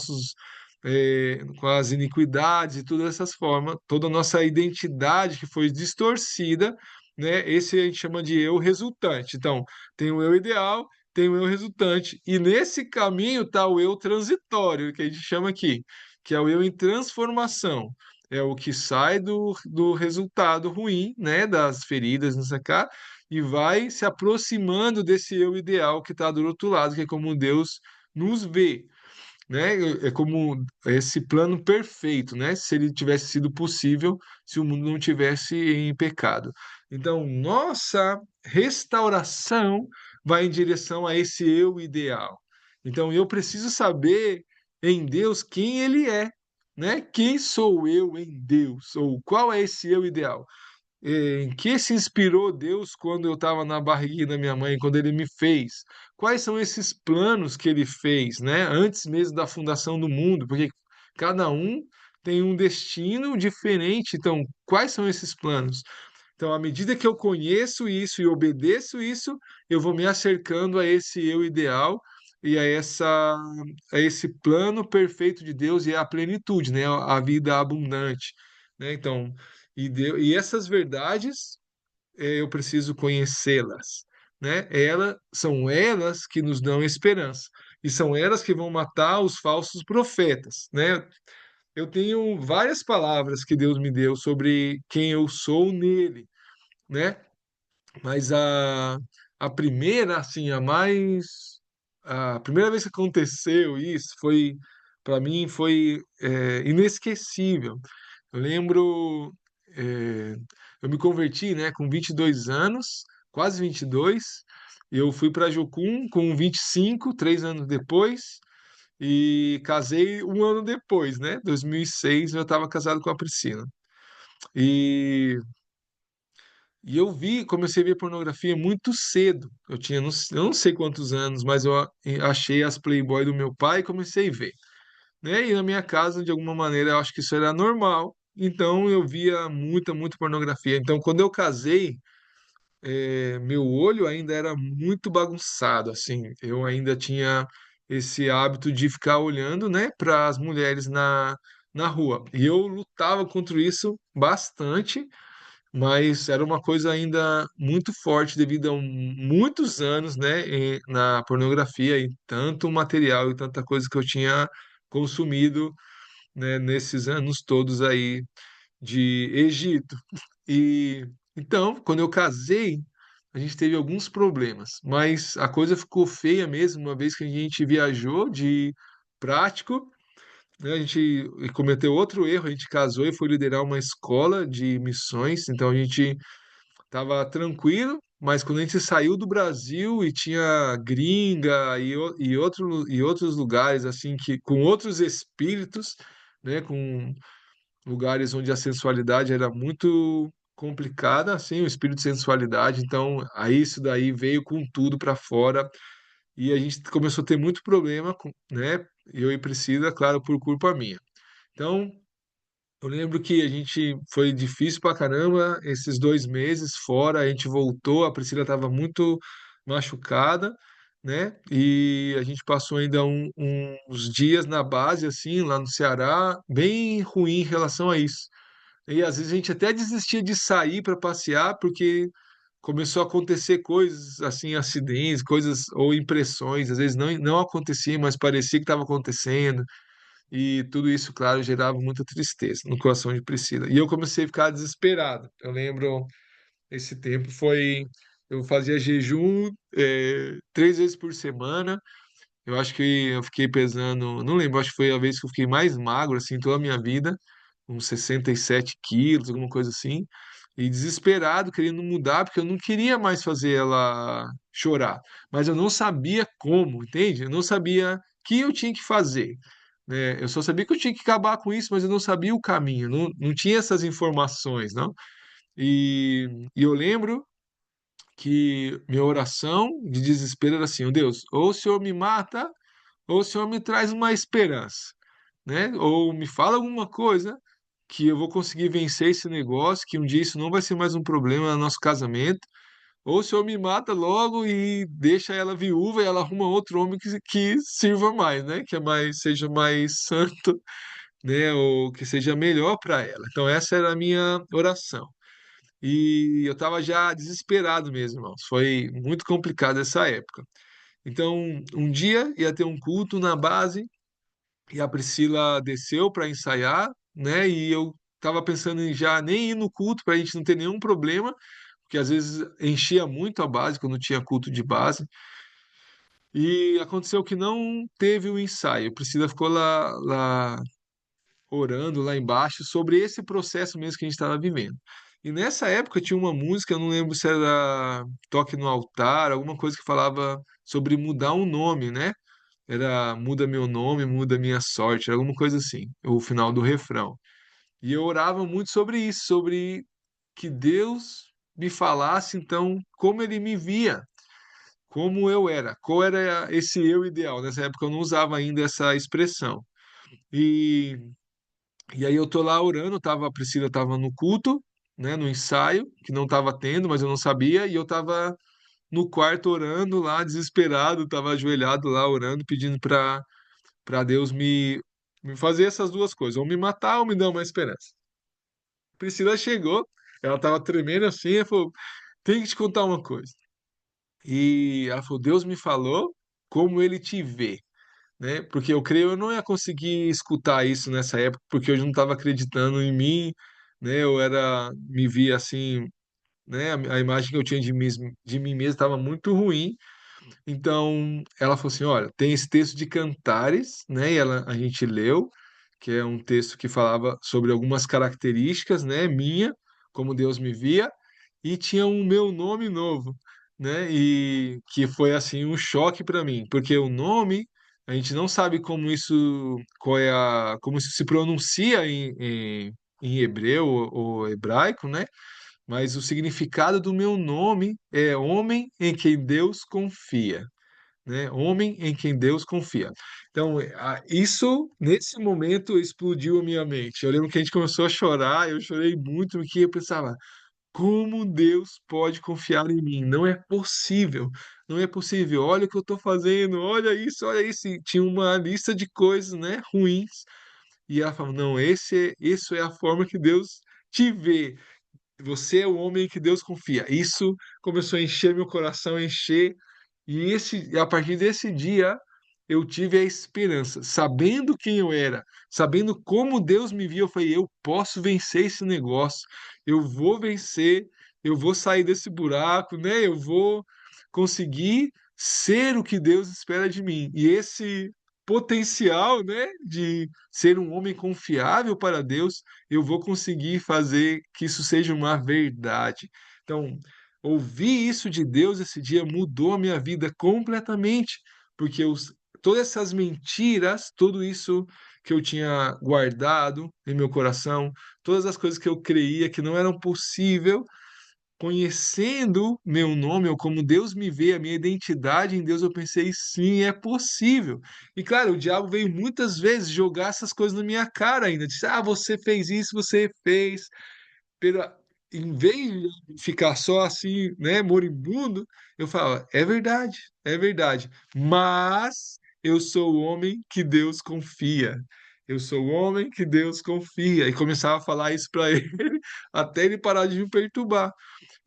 as iniquidades e todas essas formas, toda a nossa identidade que foi distorcida, né? Esse a gente chama de eu resultante. Então, tem o eu ideal, tem o eu resultante, e nesse caminho está o eu transitório, que a gente chama aqui, que é o eu em transformação. É o que sai do resultado ruim, né, das feridas, não sei o cá, e vai se aproximando desse eu ideal que está do outro lado, que é como Deus nos vê, né? É como esse plano perfeito, né? Se ele tivesse sido possível, se o mundo não tivesse em pecado. Então, nossa restauração vai em direção a esse eu ideal. Então, eu preciso saber em Deus quem ele é, né? Quem sou eu em Deus? Ou qual é esse eu ideal? Em que se inspirou Deus quando eu estava na barriguinha da minha mãe, quando ele me fez? Quais são esses planos que ele fez, né? Antes mesmo da fundação do mundo, porque cada um tem um destino diferente. Então, quais são esses planos? Então, à medida que eu conheço isso e obedeço isso, eu vou me acercando a esse eu ideal e a esse plano perfeito de Deus e a plenitude, né? A vida abundante, né? Então, e essas verdades eu preciso conhecê-las, né? São elas que nos dão esperança e são elas que vão matar os falsos profetas, né? Eu tenho várias palavras que Deus me deu sobre quem eu sou nele, né? Mas a primeira, assim, a primeira vez que aconteceu isso foi, para mim, foi inesquecível. Eu lembro, é, eu me converti, né, com 22 anos, quase 22. Eu fui para Jocum com 25, 3 anos depois, e casei um ano depois, né? 2006, eu estava casado com a Priscila. E comecei a ver pornografia muito cedo. Eu não sei quantos anos, mas eu achei as Playboy do meu pai e comecei a ver, né? E na minha casa, de alguma maneira, eu acho que isso era normal. Então eu via muita pornografia. Então, quando eu casei, meu olho ainda era muito bagunçado, assim. Eu ainda tinha esse hábito de ficar olhando, né, para as mulheres na rua. E eu lutava contra isso bastante, mas era uma coisa ainda muito forte devido a muitos anos, né, na pornografia e tanto material e tanta coisa que eu tinha consumido, né, nesses anos todos aí de Egito. E então, quando eu casei, a gente teve alguns problemas, mas a coisa ficou feia mesmo, uma vez que a gente viajou de prático, né? A gente cometeu outro erro, a gente casou e foi liderar uma escola de missões, então a gente estava tranquilo, mas quando a gente saiu do Brasil e tinha gringa e outros lugares assim que com outros espíritos, né, com lugares onde a sensualidade era muito complicada, assim, o espírito de sensualidade, então aí isso daí veio com tudo para fora e a gente começou a ter muito problema com, né, eu e Priscila, claro, por culpa minha. Então, eu lembro que a gente foi difícil pra caramba esses 2 meses fora, a gente voltou, a Priscila estava muito machucada, né? E a gente passou ainda uns dias na base, assim, lá no Ceará, bem ruim em relação a isso. E às vezes a gente até desistia de sair para passear, porque começou a acontecer coisas, assim, acidentes, coisas ou impressões, às vezes não acontecia, mas parecia que estava acontecendo. E tudo isso, claro, gerava muita tristeza no coração de Priscila. E eu comecei a ficar desesperado. Eu lembro, esse tempo foi. Eu fazia jejum 3 vezes por semana. Eu acho que eu fiquei pesando. Não lembro, acho que foi a vez que eu fiquei mais magro, assim, toda a minha vida. Uns 67 quilos, alguma coisa assim. E desesperado, querendo mudar, porque eu não queria mais fazer ela chorar. Mas eu não sabia como, entende? Eu não sabia o que eu tinha que fazer, né? Eu só sabia que eu tinha que acabar com isso, mas eu não sabia o caminho, não tinha essas informações, não. E eu lembro que minha oração de desespero era assim: "Ó Deus, ou o Senhor me mata, ou o Senhor me traz uma esperança, né? Ou me fala alguma coisa que eu vou conseguir vencer esse negócio, que um dia isso não vai ser mais um problema no nosso casamento, ou o Senhor me mata logo e deixa ela viúva e ela arruma outro homem que sirva mais, né? Que é mais, seja mais santo, né? Ou que seja melhor para ela. Então, essa era a minha oração. E eu estava já desesperado mesmo, irmãos. Foi muito complicado essa época. Então, um dia ia ter um culto na base e a Priscila desceu para ensaiar, né? E eu estava pensando em já nem ir no culto para a gente não ter nenhum problema, porque às vezes enchia muito a base quando tinha culto de base. E aconteceu que não teve o ensaio. A Priscila ficou lá orando lá embaixo sobre esse processo mesmo que a gente estava vivendo. E nessa época tinha uma música, eu não lembro se era Toque no Altar, alguma coisa que falava sobre mudar um nome, né? Era muda meu nome, muda minha sorte, era alguma coisa assim, o final do refrão. E eu orava muito sobre isso, sobre que Deus me falasse então como ele me via, como eu era, qual era esse eu ideal. Nessa época eu não usava ainda essa expressão. E e aí eu tô lá orando, a Priscila estava no culto, né, no ensaio, que não estava tendo, mas eu não sabia, e eu estava no quarto orando lá, desesperado, estava ajoelhado lá orando, pedindo para Deus me fazer essas duas coisas, ou me matar ou me dar uma esperança. Priscila chegou, ela estava tremendo assim, ela falou: "Tem que te contar uma coisa". E ela falou: "Deus me falou como ele te vê", né? Porque eu creio eu não ia conseguir escutar isso nessa época, porque eu não estava acreditando em mim, né? Eu era, me via assim, né? A imagem que eu tinha de mim mesmo estava muito ruim. Então, ela falou assim: "Olha, tem esse texto de Cantares, né? E a gente leu, que é um texto que falava sobre algumas características, né? Minha, como Deus me via, e tinha um meu nome novo, né? E que foi assim um choque para mim, porque o nome a gente não sabe como isso, como isso se pronuncia em hebreu ou hebraico, né? Mas o significado do meu nome é homem em quem Deus confia, né? Homem em quem Deus confia. Então, isso, nesse momento, explodiu a minha mente. Eu lembro que a gente começou a chorar, eu chorei muito, porque eu pensava, como Deus pode confiar em mim? Não é possível, não é possível. Olha o que eu estou fazendo, olha isso, olha isso. E tinha uma lista de coisas, né, ruins. E ela falou, não, isso é a forma que Deus te vê. Você é o homem em que Deus confia. Isso começou a encher meu coração, a encher. E a partir desse dia, eu tive a esperança, sabendo quem eu era, sabendo como Deus me via, eu falei, eu posso vencer esse negócio, eu vou vencer, eu vou sair desse buraco, né? Eu vou conseguir ser o que Deus espera de mim. E esse potencial, né, de ser um homem confiável para Deus, eu vou conseguir fazer que isso seja uma verdade. Então, ouvir isso de Deus esse dia mudou a minha vida completamente, porque todas essas mentiras, tudo isso que eu tinha guardado em meu coração, todas as coisas que eu creia que não eram possível, conhecendo meu nome, ou como Deus me vê, a minha identidade em Deus, eu pensei, sim, é possível. E claro, o diabo veio muitas vezes jogar essas coisas na minha cara ainda. Disse, você fez isso, você fez. Pela... Em vez de ficar só assim, né, moribundo, eu falo, é verdade. Mas eu sou o homem que Deus confia. Eu sou o homem que Deus confia. E começava a falar isso para ele, até ele parar de me perturbar.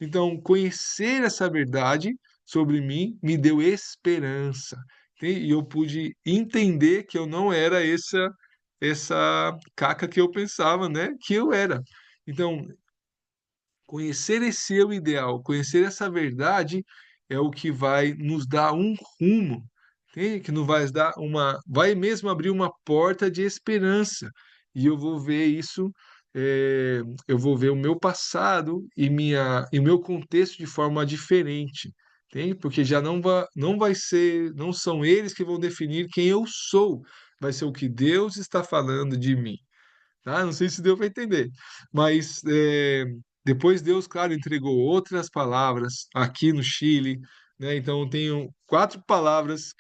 Então, conhecer essa verdade sobre mim me deu esperança. E eu pude entender que eu não era essa caca que eu pensava, né, que eu era. Então, conhecer esse eu ideal, conhecer essa verdade é o que vai nos dar um rumo, entende? Que nos vai dar vai mesmo abrir uma porta de esperança. E eu vou ver isso, eu vou ver o meu passado e o meu contexto de forma diferente, entende? Porque já não vai ser, não são eles que vão definir quem eu sou, vai ser o que Deus está falando de mim. Tá? Não sei se deu para entender, mas depois Deus, claro, entregou outras palavras aqui no Chile, né? Então eu tenho quatro palavras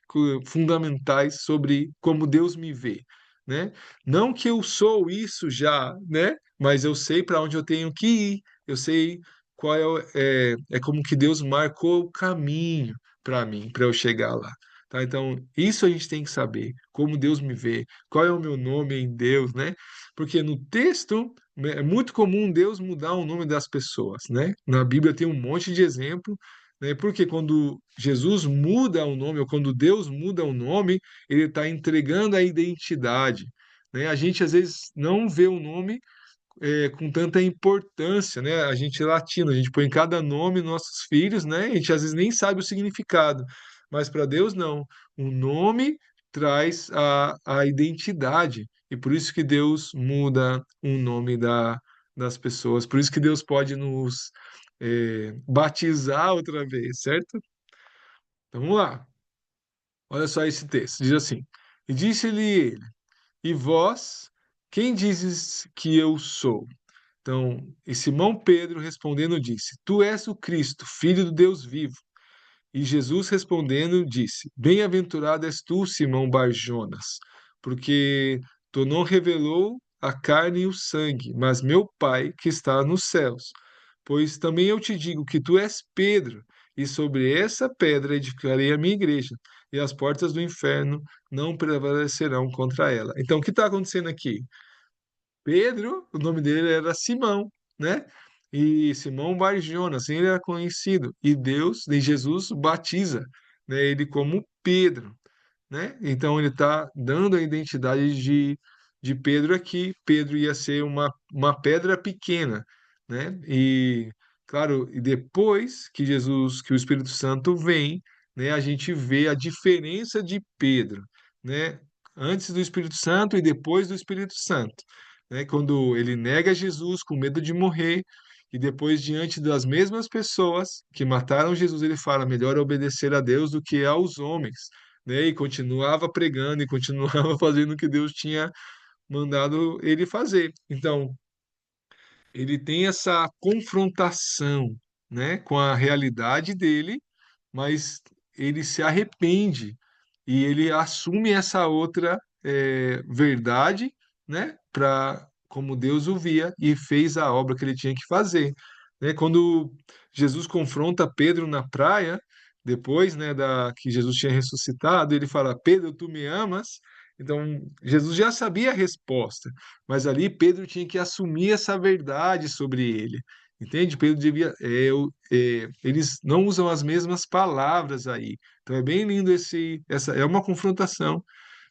fundamentais sobre como Deus me vê, né? Não que eu sou isso já, né? Mas eu sei para onde eu tenho que ir, eu sei qual é como que Deus marcou o caminho para mim, para eu chegar lá. Tá? Então, isso a gente tem que saber, como Deus me vê, qual é o meu nome em Deus, né? Porque no texto é muito comum Deus mudar o nome das pessoas, né? Na Bíblia tem um monte de exemplo, né? Porque quando Jesus muda o nome, ou quando Deus muda o nome, ele está entregando a identidade, né? A gente às vezes não vê o nome com tanta importância, né? A gente é latino, a gente põe cada nome nos nossos filhos, né? A gente às vezes nem sabe o significado, mas para Deus não. O nome traz a identidade, e por isso que Deus muda o nome das pessoas, por isso que Deus pode nos batizar outra vez, certo? Então vamos lá, olha só esse texto, diz assim: E disse-lhe ele, e vós, quem dizes que eu sou? Então, e Simão Pedro respondendo disse: Tu és o Cristo, filho do Deus vivo. E Jesus respondendo disse: Bem-aventurado és tu, Simão Barjonas, porque tu não revelou a carne e o sangue, mas meu Pai que está nos céus. Pois também eu te digo que tu és Pedro, e sobre essa pedra edificarei a minha igreja, e as portas do inferno não prevalecerão contra ela. Então, o que está acontecendo aqui? Pedro, o nome dele era Simão, né? E Simão Bar-Jonas, assim ele era conhecido. E Deus, e Jesus batiza, né, ele como Pedro, né? Então ele está dando a identidade de Pedro aqui. Pedro ia ser uma pedra pequena, né? E claro, e depois que Jesus, que o Espírito Santo vem, né, a gente vê a diferença de Pedro, né? Antes do Espírito Santo e depois do Espírito Santo, né? Quando ele nega Jesus com medo de morrer e depois diante das mesmas pessoas que mataram Jesus, ele fala: melhor é obedecer a Deus do que aos homens, né? E continuava pregando e continuava fazendo o que Deus tinha mandado ele fazer. Então, ele tem essa confrontação, né, com a realidade dele, mas ele se arrepende e ele assume essa outra verdade, né, para como Deus o via e fez a obra que ele tinha que fazer, né? Quando Jesus confronta Pedro na praia, depois, né, da que Jesus tinha ressuscitado, ele fala: Pedro, tu me amas? Então, Jesus já sabia a resposta, mas ali Pedro tinha que assumir essa verdade sobre ele. Entende? Pedro devia. Eles não usam as mesmas palavras aí. Então é bem lindo essa é uma confrontação,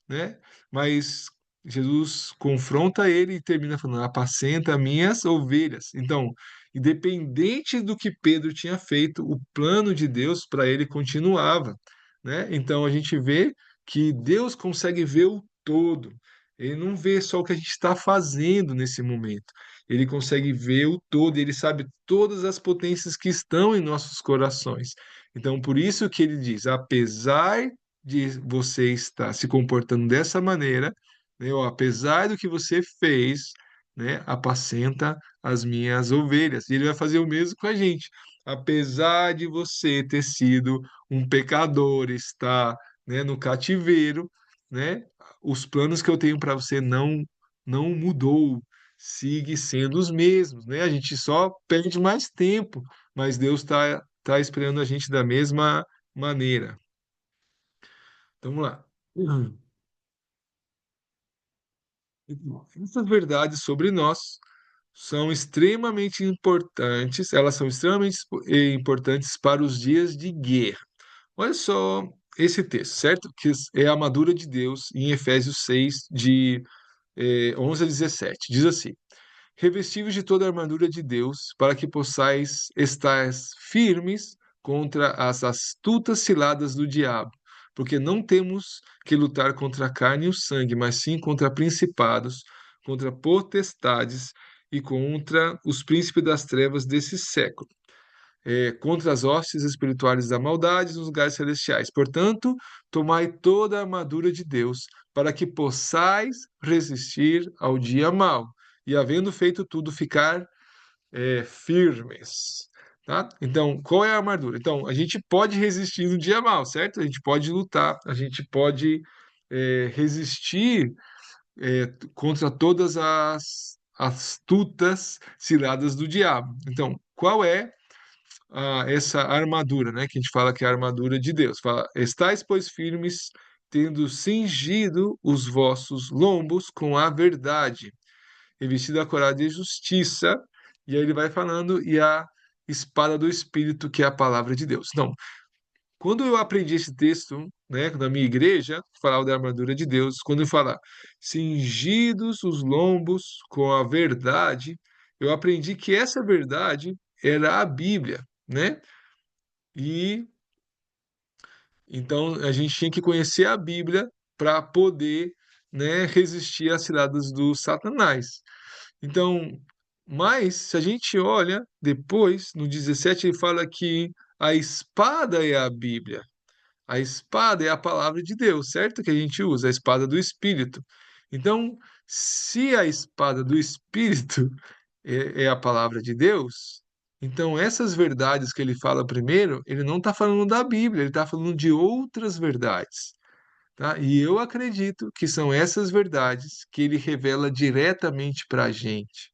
né? Mas Jesus confronta ele e termina falando: apacenta minhas ovelhas. Então, independente do que Pedro tinha feito, o plano de Deus para ele continuava, né? Então a gente vê que Deus consegue ver o todo. Ele não vê só o que a gente está fazendo nesse momento. Ele consegue ver o todo, ele sabe todas as potências que estão em nossos corações. Então, por isso que ele diz: apesar de você estar se comportando dessa maneira, né, ó, apesar do que você fez, né, apacenta as minhas ovelhas. E ele vai fazer o mesmo com a gente. Apesar de você ter sido um pecador, estar, né, no cativeiro, né, os planos que eu tenho para você não mudou, sigue sendo os mesmos, né? A gente só perde mais tempo, mas Deus tá esperando a gente da mesma maneira. Então, vamos lá. Então, essas verdades sobre nós são extremamente importantes, elas são extremamente importantes para os dias de guerra. Olha só esse texto, certo? Que é a armadura de Deus em Efésios 6, de 11 a 17. Diz assim: revestivos de toda a armadura de Deus, para que possais estar firmes contra as astutas ciladas do diabo. Porque não temos que lutar contra a carne e o sangue, mas sim contra principados, contra potestades e contra os príncipes das trevas desse século, contra as hostes espirituais da maldade nos lugares celestiais. Portanto, tomai toda a armadura de Deus, para que possais resistir ao dia mau, e havendo feito tudo, ficar firmes. Tá? Então, qual é a armadura? Então, a gente pode resistir no dia mau, certo? A gente pode lutar, a gente pode resistir contra todas as astutas ciladas do diabo. Então, qual é essa armadura, né? Que a gente fala que é a armadura de Deus. Fala: estais, pois, firmes, tendo cingido os vossos lombos com a verdade, revestido a coraça de justiça. E aí ele vai falando, e a espada do Espírito, que é a palavra de Deus. Então, quando eu aprendi esse texto, né, na minha igreja, falava da armadura de Deus, quando eu falar cingidos os lombos com a verdade, eu aprendi que essa verdade era a Bíblia, né? E então a gente tinha que conhecer a Bíblia para poder, né, resistir às ciladas do Satanás. Então, mas se a gente olha depois, no 17, ele fala que a espada é a Bíblia. A espada é a palavra de Deus, certo? Que a gente usa, a espada do Espírito. Então, se a espada do Espírito é a palavra de Deus, então essas verdades que ele fala primeiro, ele não está falando da Bíblia, ele está falando de outras verdades. Tá? E eu acredito que são essas verdades que ele revela diretamente para a gente,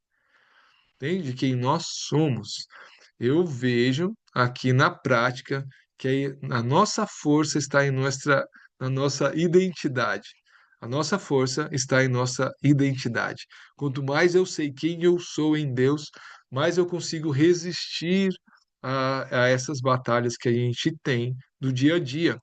entende? Quem nós somos. Eu vejo aqui na prática que a nossa força está na nossa identidade. A nossa força está em nossa identidade. Quanto mais eu sei quem eu sou em Deus, mais eu consigo resistir a essas batalhas que a gente tem do dia a dia.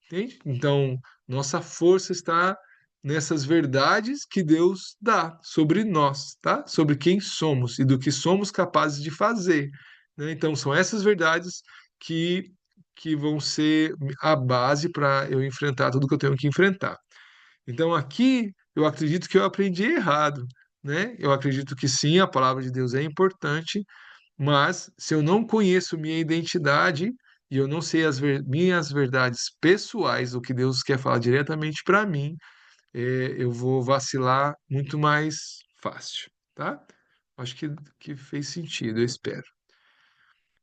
Entende? Então, nossa força está nessas verdades que Deus dá sobre nós, tá? Sobre quem somos e do que somos capazes de fazer, né? Então, são essas verdades que, que vão ser a base para eu enfrentar tudo que eu tenho que enfrentar. Então, aqui eu acredito que eu aprendi errado, né? Eu acredito que sim, a palavra de Deus é importante, mas se eu não conheço minha identidade e eu não sei minhas verdades pessoais, o que Deus quer falar diretamente para mim, eu vou vacilar muito mais fácil, tá? Acho que fez sentido, eu espero.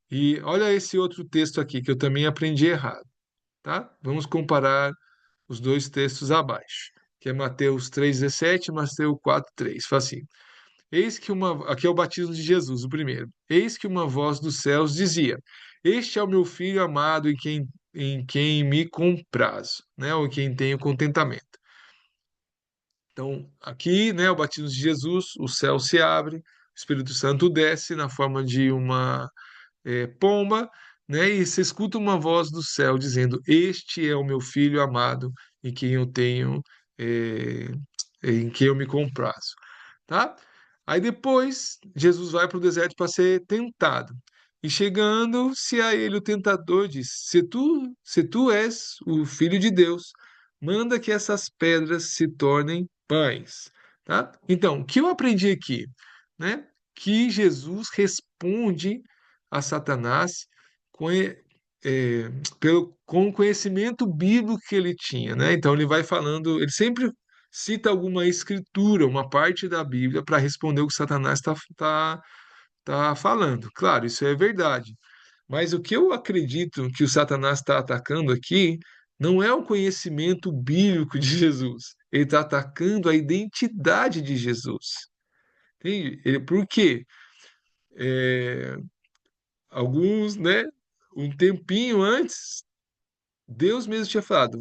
E olha esse outro texto aqui que eu também aprendi errado, tá? Vamos comparar os dois textos abaixo, que é Mateus 3,17 e Mateus 4,3. Fala assim: eis que aqui é o batismo de Jesus, o primeiro. Eis que uma voz dos céus dizia: este é o meu filho amado em quem me comprazo, né? Ou em quem tenho contentamento. Então, aqui, né, o batismo de Jesus, o céu se abre, o Espírito Santo desce na forma de uma pomba, né? E você escuta uma voz do céu dizendo: este é o meu filho amado em quem eu tenho em quem eu me comprazo, tá? Aí depois Jesus vai para o deserto para ser tentado. E chegando-se a ele, o tentador diz: se tu és o filho de Deus, manda que essas pedras se tornem pães, tá? Então, o que eu aprendi aqui, né? Que Jesus responde a Satanás com, com o conhecimento bíblico que ele tinha, né? Então ele vai falando, ele sempre cita alguma escritura, uma parte da Bíblia para responder o que Satanás tá falando. Claro, isso é verdade. Mas o que eu acredito que o Satanás está atacando aqui não é o conhecimento bíblico de Jesus. Ele está atacando a identidade de Jesus. Entende? Por quê? É, alguns, né? Um tempinho antes, Deus mesmo tinha falado: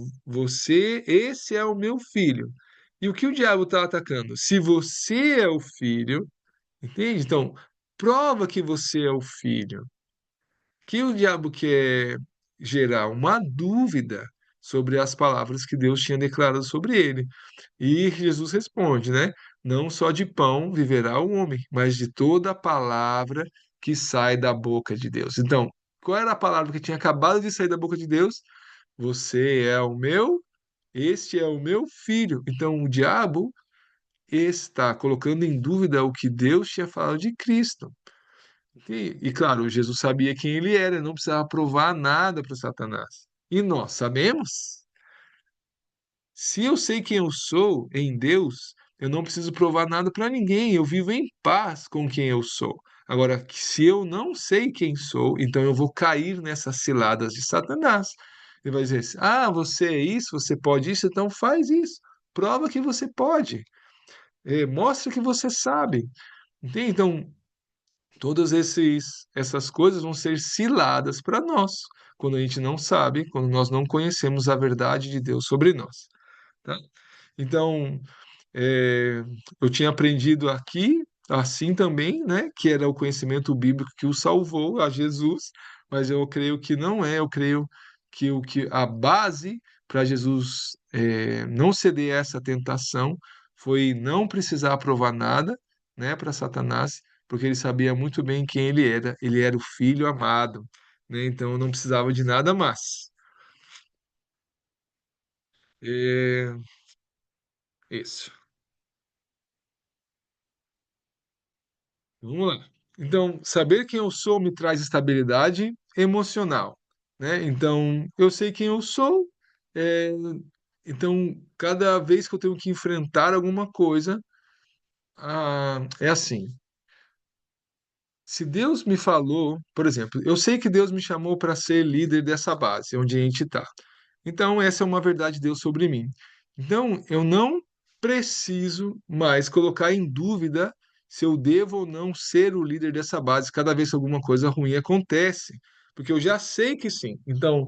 esse é o meu filho. E o que o diabo está atacando? Se você é o filho, entende? Então, prova que você é o filho. Que o diabo quer gerar uma dúvida sobre as palavras que Deus tinha declarado sobre ele. E Jesus responde, né? Não só de pão viverá o homem, mas de toda a palavra que sai da boca de Deus. Então, qual era a palavra que tinha acabado de sair da boca de Deus? Você é o meu, este é o meu filho. Então, o diabo está colocando em dúvida o que Deus tinha falado de Cristo. E, claro, Jesus sabia quem ele era, ele não precisava provar nada para Satanás. E nós sabemos? Se eu sei quem eu sou em Deus, eu não preciso provar nada para ninguém, eu vivo em paz com quem eu sou. Agora, se eu não sei quem sou, então eu vou cair nessas ciladas de Satanás. Ele vai dizer assim: ah, você é isso, você pode isso, então faz isso. Prova que você pode. Mostra que você sabe. Entende? Então, essas coisas vão ser ciladas para nós, quando a gente não sabe, quando nós não conhecemos a verdade de Deus sobre nós, tá? Então, é, eu tinha aprendido aqui, assim também, né, que era o conhecimento bíblico que o salvou a Jesus, mas eu creio que não é, eu creio que a base para Jesus não ceder a essa tentação foi não precisar provar nada, né, para Satanás, porque ele sabia muito bem quem ele era o filho amado, né, então não precisava de nada mais. É, isso. Vamos lá. Então, saber quem eu sou me traz estabilidade emocional, né? Então, eu sei quem eu sou, é, então, cada vez que eu tenho que enfrentar alguma coisa, é assim. Se Deus me falou, por exemplo, eu sei que Deus me chamou para ser líder dessa base, onde a gente está. Então, essa é uma verdade de Deus sobre mim. Então, eu não preciso mais colocar em dúvida se eu devo ou não ser o líder dessa base cada vez que alguma coisa ruim acontece, porque eu já sei que sim. Então,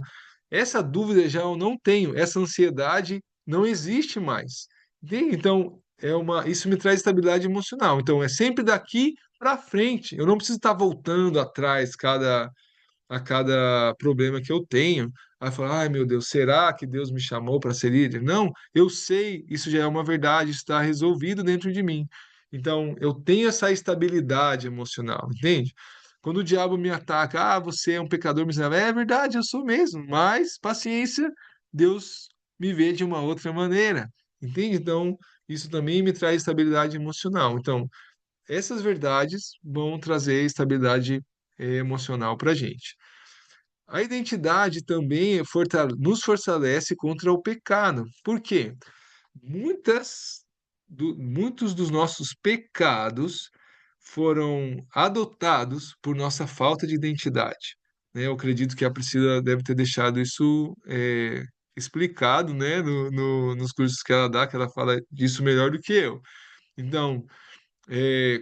essa dúvida já eu não tenho, essa ansiedade não existe mais. Entende? Então, isso me traz estabilidade emocional. Então, é sempre daqui para frente. Eu não preciso estar voltando atrás a cada problema que eu tenho. Aí falar, ai meu Deus, será que Deus me chamou para ser líder? Não, eu sei, isso já é uma verdade, está resolvido dentro de mim. Então, eu tenho essa estabilidade emocional, entende? Quando o diabo me ataca, ah, você é um pecador miserável, é verdade, eu sou mesmo, mas paciência, Deus me vê de uma outra maneira, entende? Então, isso também me traz estabilidade emocional. Então, essas verdades vão trazer estabilidade emocional para a gente. A identidade também nos fortalece contra o pecado. Por quê? Muitos dos nossos pecados foram adotados por nossa falta de identidade, né? Eu acredito que a Priscila deve ter deixado isso explicado, né, nos cursos que ela dá, que ela fala disso melhor do que eu. Então,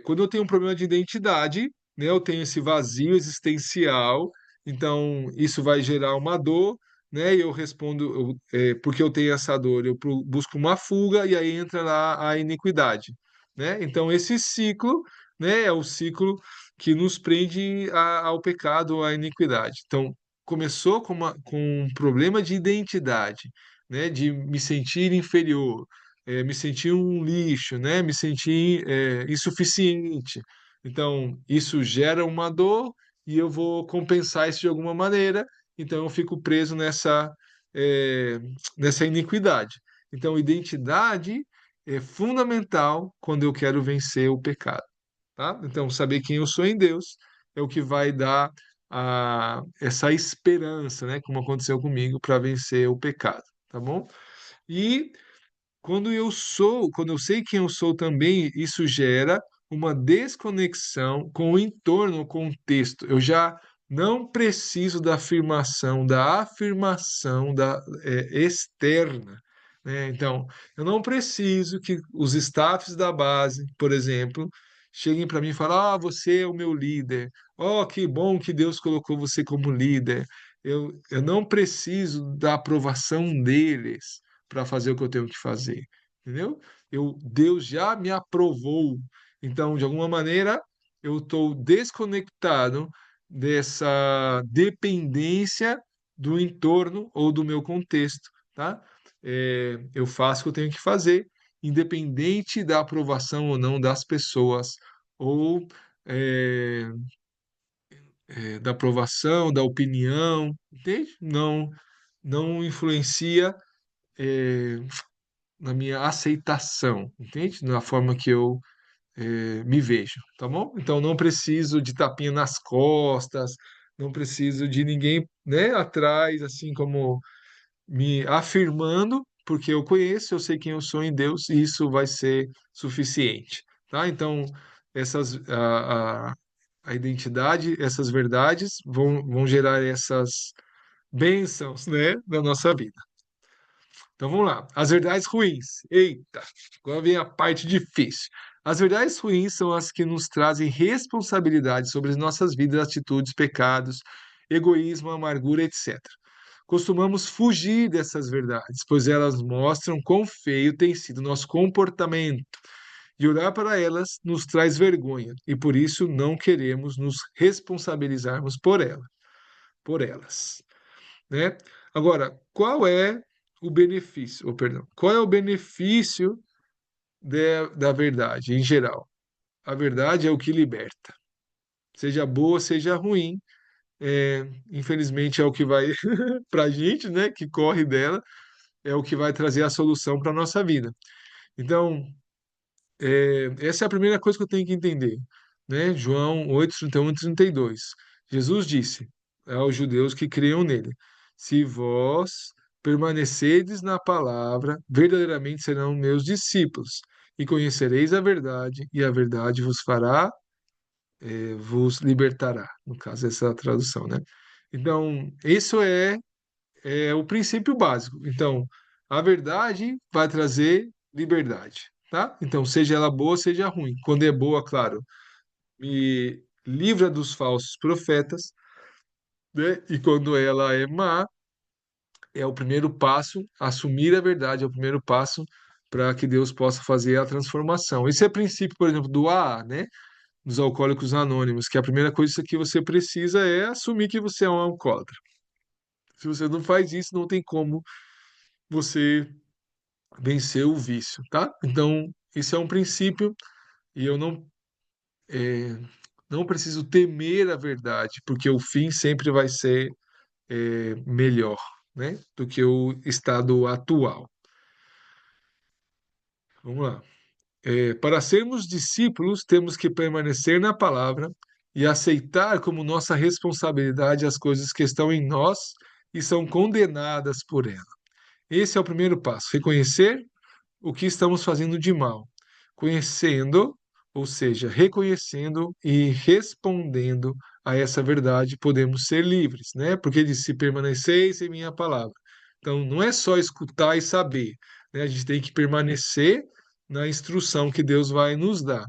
quando eu tenho um problema de identidade, né, eu tenho esse vazio existencial, então isso vai gerar uma dor, né, e eu respondo, porque eu tenho essa dor, eu busco uma fuga e aí entra lá a iniquidade, né? Então esse ciclo, né, é o ciclo que nos prende ao pecado, à iniquidade. Então começou com um problema de identidade, né, de me sentir inferior, me senti um lixo, né? Me senti insuficiente. Então, isso gera uma dor e eu vou compensar isso de alguma maneira. Então, eu fico preso é, nessa iniquidade. Então, identidade é fundamental quando eu quero vencer o pecado, tá? Então, saber quem eu sou em Deus é o que vai dar essa esperança, né? Como aconteceu comigo, para vencer o pecado, tá bom? E quando eu sei quem eu sou também, isso gera uma desconexão com o entorno, o contexto. Eu já não preciso da afirmação externa, né? Então, eu não preciso que os staffs da base, por exemplo, cheguem para mim e falem: Ah, você é o meu líder. Oh, que bom que Deus colocou você como líder. Eu não preciso da aprovação deles para fazer o que eu tenho que fazer, entendeu? Deus já me aprovou, então, de alguma maneira, eu estou desconectado dessa dependência do entorno ou do meu contexto, tá? Eu faço o que eu tenho que fazer, independente da aprovação ou não das pessoas, ou é, da aprovação, da opinião, entende? Não influencia é, na minha aceitação, entende? Na forma que eu me vejo, tá bom? Então não preciso de tapinha nas costas, não preciso de ninguém, né, atrás, assim como me afirmando, porque eu conheço, eu sei quem eu sou em Deus e isso vai ser suficiente, tá? Então essas a identidade, essas verdades vão gerar essas bênçãos, né, na nossa vida. Então vamos lá. As verdades ruins. Eita, agora vem a parte difícil. As verdades ruins são as que nos trazem responsabilidade sobre as nossas vidas, atitudes, pecados, egoísmo, amargura, etc. Costumamos fugir dessas verdades, pois elas mostram quão feio tem sido nosso comportamento. E olhar para elas nos traz vergonha, e por isso não queremos nos responsabilizarmos por elas, né? Agora, qual é o benefício, perdão, qual é o benefício da verdade em geral? A verdade é o que liberta, seja boa, seja ruim, infelizmente é o que vai para a gente, né, que corre dela, é o que vai trazer a solução para a nossa vida. Então, essa é a primeira coisa que eu tenho que entender, né? João 8, 31 e 32. Jesus disse aos judeus que criam nele: Se vós permanecerdes na palavra, verdadeiramente serão meus discípulos, e conhecereis a verdade, e a verdade vos libertará. No caso, essa é a tradução, né? Então, isso é o princípio básico. Então, a verdade vai trazer liberdade, tá? Então, seja ela boa, seja ruim. Quando é boa, claro, me livra dos falsos profetas, né? E quando ela é má, é o primeiro passo, assumir a verdade é o primeiro passo para que Deus possa fazer a transformação. Esse é o princípio, por exemplo, do AA, né? Dos Alcoólicos Anônimos, que a primeira coisa que você precisa é assumir que você é um alcoólatra. Se você não faz isso, não tem como você vencer o vício, tá? Então, esse é um princípio e eu é, não preciso temer a verdade, porque o fim sempre vai ser melhor, né, do que o estado atual. Vamos lá. Para sermos discípulos, temos que permanecer na palavra e aceitar como nossa responsabilidade as coisas que estão em nós e são condenadas por ela. Esse é o primeiro passo, reconhecer o que estamos fazendo de mal, conhecendo, ou seja, reconhecendo e respondendo a essa verdade, podemos ser livres, né? Porque ele disse, se permaneceis em minha palavra. Então, não é só escutar e saber, né? A gente tem que permanecer na instrução que Deus vai nos dar.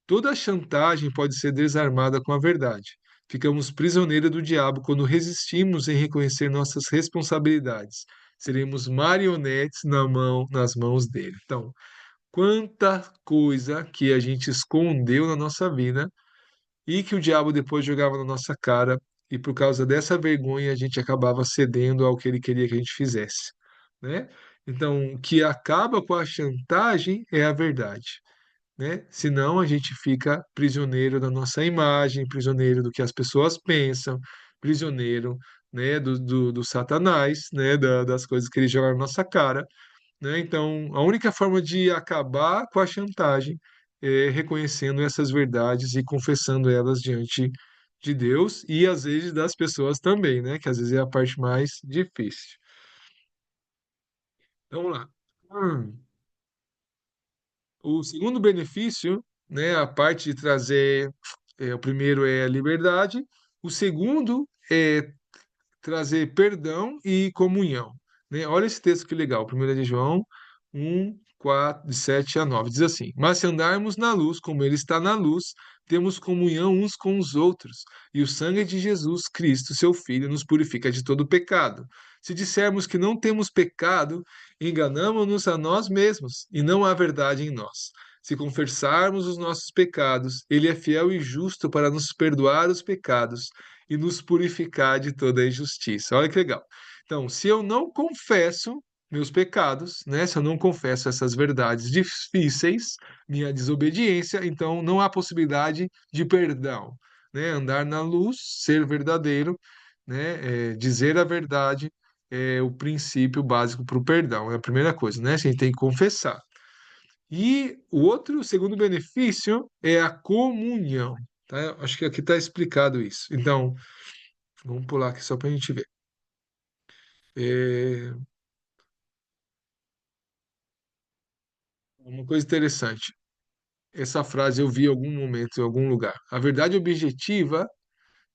Toda chantagem pode ser desarmada com a verdade. Ficamos prisioneiros do diabo quando resistimos em reconhecer nossas responsabilidades. Seremos marionetes nas mãos dele. Então, quanta coisa que a gente escondeu na nossa vida e que o diabo depois jogava na nossa cara, e por causa dessa vergonha a gente acabava cedendo ao que ele queria que a gente fizesse, né? Então, o que acaba com a chantagem é a verdade, né? Senão a gente fica prisioneiro da nossa imagem, prisioneiro do que as pessoas pensam, prisioneiro, né, do Satanás, né, das coisas que ele joga na nossa cara, né? Então, a única forma de acabar com a chantagem é reconhecendo essas verdades e confessando elas diante de Deus e às vezes das pessoas também, né? Que às vezes é a parte mais difícil. Então, vamos lá. O segundo benefício, né, a parte de trazer, o primeiro é a liberdade, o segundo é trazer perdão e comunhão, né? Olha esse texto que legal, 1 de João 1:4, de 7 a 9, diz assim: Mas se andarmos na luz, como Ele está na luz, temos comunhão uns com os outros, e o sangue de Jesus Cristo, seu Filho, nos purifica de todo pecado. Se dissermos que não temos pecado, enganamo-nos a nós mesmos, e não há verdade em nós. Se confessarmos os nossos pecados, Ele é fiel e justo para nos perdoar os pecados e nos purificar de toda a injustiça. Olha que legal. Então, se eu não confesso meus pecados, né? Se eu não confesso essas verdades difíceis, minha desobediência, então não há possibilidade de perdão, né? Andar na luz, ser verdadeiro, né? Dizer a verdade é o princípio básico para o perdão, é a primeira coisa, né? A gente tem que confessar. E o outro, o segundo benefício é a comunhão, tá? Acho que aqui está explicado isso. Então, vamos pular aqui só para a gente ver. É, uma coisa interessante. Essa frase eu vi em algum momento, em algum lugar. A verdade objetiva,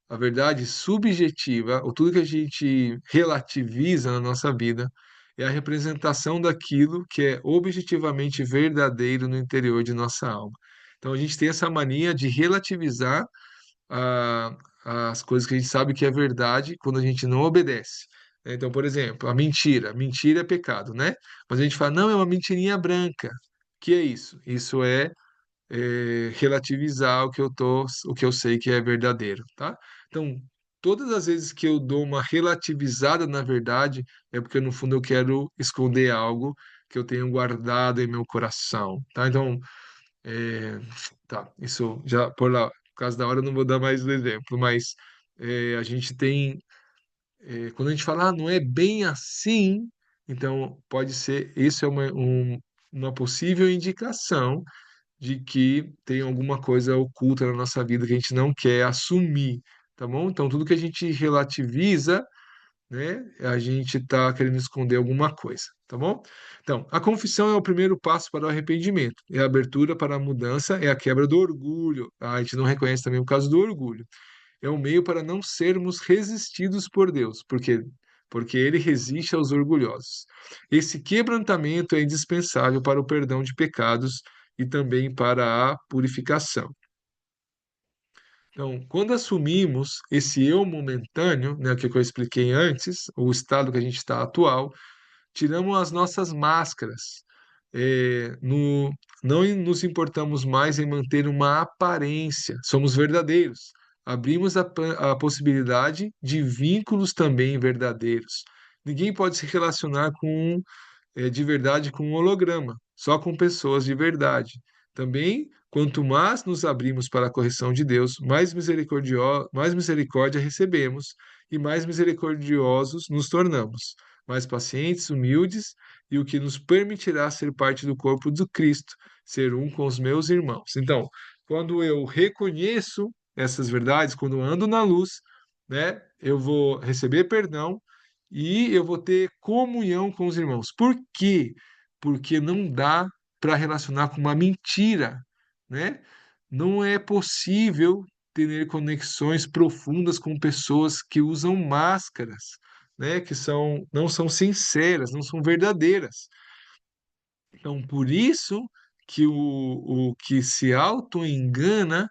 a verdade subjetiva, ou tudo que a gente relativiza na nossa vida, é a representação daquilo que é objetivamente verdadeiro no interior de nossa alma. Então a gente tem essa mania de relativizar a, as coisas que a gente sabe que é verdade quando a gente não obedece. Né? Então, por exemplo, a mentira. Mentira é pecado, né? Mas a gente fala, não, é uma mentirinha branca. Que é isso? Isso relativizar o que eu sei que é verdadeiro, tá? Então, todas as vezes que eu dou uma relativizada na verdade, é porque no fundo eu quero esconder algo que eu tenho guardado em meu coração, tá? Então, é, tá, isso já por lá, por causa da hora eu não vou dar mais o exemplo, mas a gente tem, quando a gente fala, não é bem assim, então pode ser, isso é uma possível indicação de que tem alguma coisa oculta na nossa vida que a gente não quer assumir, tá bom? Então tudo que a gente relativiza, né? A gente está querendo esconder alguma coisa, tá bom? Então, a confissão é o primeiro passo para o arrependimento, é a abertura para a mudança, é a quebra do orgulho. A gente não reconhece também o caso do orgulho. É um meio para não sermos resistidos por Deus, porque ele resiste aos orgulhosos. Esse quebrantamento é indispensável para o perdão de pecados e também para a purificação. Então, quando assumimos esse eu momentâneo, né, que eu expliquei antes, o estado que a gente está atual, tiramos as nossas máscaras. É, no, não nos importamos mais em manter uma aparência, somos verdadeiros. Abrimos a possibilidade de vínculos também verdadeiros. Ninguém pode se relacionar de verdade com um holograma, só com pessoas de verdade. Também, quanto mais nos abrimos para a correção de Deus, mais misericórdia recebemos e mais misericordiosos nos tornamos, mais pacientes, humildes e o que nos permitirá ser parte do corpo do Cristo, ser um com os meus irmãos. Então, quando eu reconheço essas verdades, quando eu ando na luz, né, eu vou receber perdão e eu vou ter comunhão com os irmãos. Por quê? Porque não dá para relacionar com uma mentira, né? Não é possível ter conexões profundas com pessoas que usam máscaras, né? Que não são sinceras, não são verdadeiras. Então, por isso que o que se auto-engana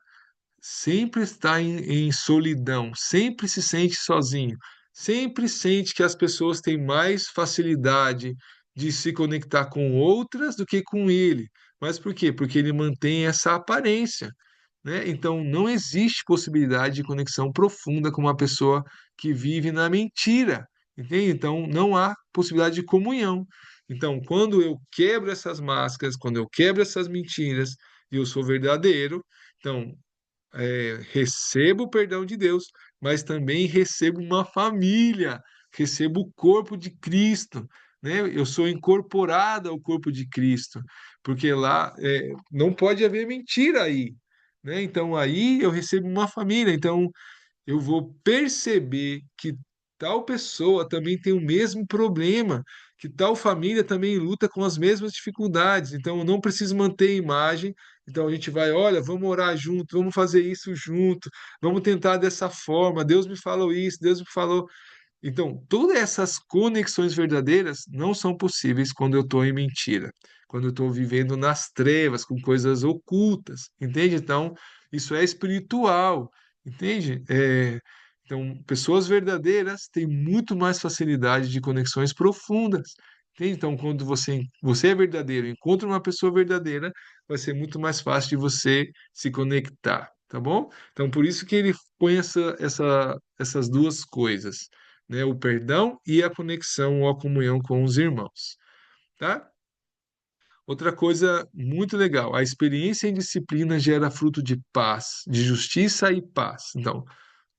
sempre está em solidão, sempre se sente sozinho, sempre sente que as pessoas têm mais facilidade de se conectar com outras do que com ele. Mas por quê? Porque ele mantém essa aparência, né? Então não existe possibilidade de conexão profunda com uma pessoa que vive na mentira, entende? Então não há possibilidade de comunhão. Então, quando eu quebro essas máscaras, quando eu quebro essas mentiras, e eu sou verdadeiro, então recebo o perdão de Deus, mas também recebo uma família, recebo o corpo de Cristo, né? Eu sou incorporado ao corpo de Cristo, porque lá não pode haver mentira aí, né? Então aí eu recebo uma família, então eu vou perceber que tal pessoa também tem o mesmo problema, que tal família também luta com as mesmas dificuldades. Então, eu não preciso manter a imagem. Então, a gente vai, olha, vamos orar junto, vamos fazer isso junto, vamos tentar dessa forma. Deus me falou isso, Deus me falou. Então, todas essas conexões verdadeiras não são possíveis quando eu estou em mentira, quando eu estou vivendo nas trevas, com coisas ocultas, entende? Então, isso é espiritual, entende? Então, pessoas verdadeiras têm muito mais facilidade de conexões profundas, entende? Então, quando você é verdadeiro, encontra uma pessoa verdadeira, vai ser muito mais fácil de você se conectar, tá bom? Então, por isso que ele põe essas duas coisas, né? O perdão e a conexão ou a comunhão com os irmãos, tá? Outra coisa muito legal, a experiência em disciplina gera fruto de paz, de justiça e paz. Então,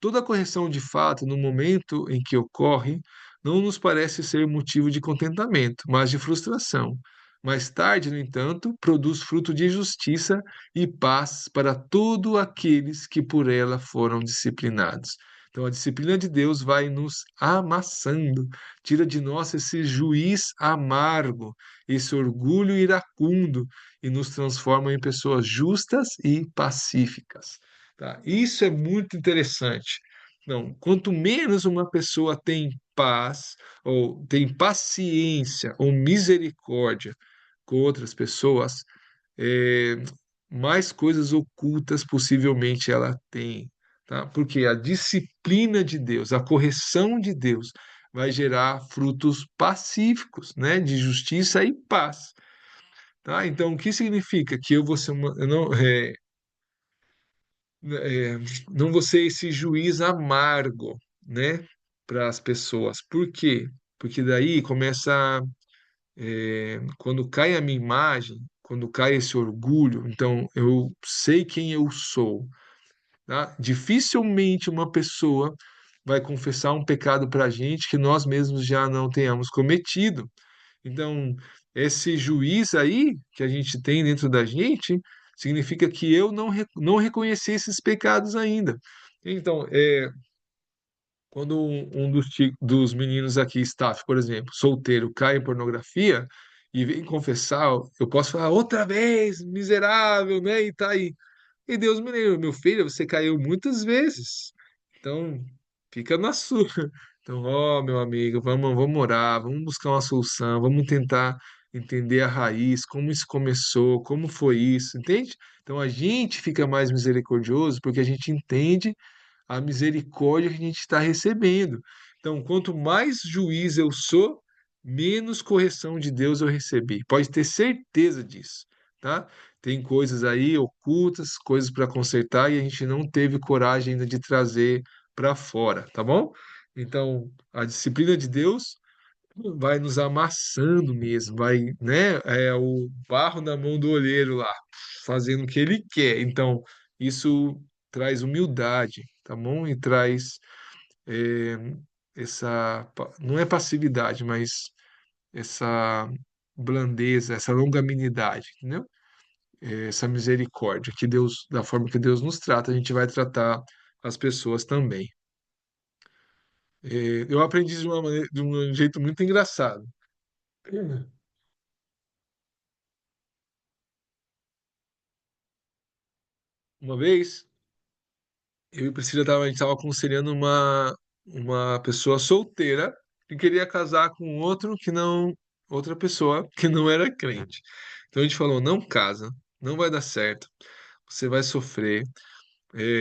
toda correção de fato, no momento em que ocorre, não nos parece ser motivo de contentamento, mas de frustração. Mais tarde, no entanto, produz fruto de justiça e paz para todos aqueles que por ela foram disciplinados. Então, a disciplina de Deus vai nos amassando, tira de nós esse juiz amargo, esse orgulho iracundo e nos transforma em pessoas justas e pacíficas. Tá? Isso é muito interessante. Não, quanto menos uma pessoa tem paz, ou tem paciência, ou misericórdia com outras pessoas, é, mais coisas ocultas possivelmente ela tem, tá? Porque a disciplina de Deus, a correção de Deus, vai gerar frutos pacíficos, né? De justiça e paz, tá? Então, o que significa que eu vou ser eu é, não vou ser esse juiz amargo, né, para as pessoas. Por quê? Porque daí começa, quando cai a minha imagem, quando cai esse orgulho, então eu sei quem eu sou, tá? Dificilmente uma pessoa vai confessar um pecado para a gente que nós mesmos já não tenhamos cometido. Então, esse juiz aí que a gente tem dentro da gente significa que eu não reconheci esses pecados ainda. Então, quando um dos meninos aqui, staff, por exemplo, solteiro, cai em pornografia e vem confessar, eu posso falar outra vez, miserável, né? E tá aí. E Deus me livre, meu filho, você caiu muitas vezes. Então, fica na sua. Então, ó, meu amigo, vamos orar, vamos buscar uma solução, vamos tentar entender a raiz, como isso começou, como foi isso, entende? Então, a gente fica mais misericordioso porque a gente entende a misericórdia que a gente está recebendo. Então, quanto mais juiz eu sou, menos correção de Deus eu recebi. Pode ter certeza disso, tá? Tem coisas aí ocultas, coisas para consertar e a gente não teve coragem ainda de trazer para fora, tá bom? Então, a disciplina de Deus vai nos amassando mesmo, vai, né? É o barro na mão do olheiro lá, fazendo o que ele quer. Então, isso traz humildade, tá bom? E traz é, não é passividade, mas essa blandeza, essa longanimidade, entendeu? Essa misericórdia que Deus, da forma que Deus nos trata, a gente vai tratar as pessoas também. Eu aprendi de um jeito muito engraçado. Uma vez, eu e Priscila a gente estava aconselhando uma pessoa solteira que queria casar com outra pessoa que não era crente. Então a gente falou, não casa, não vai dar certo, você vai sofrer,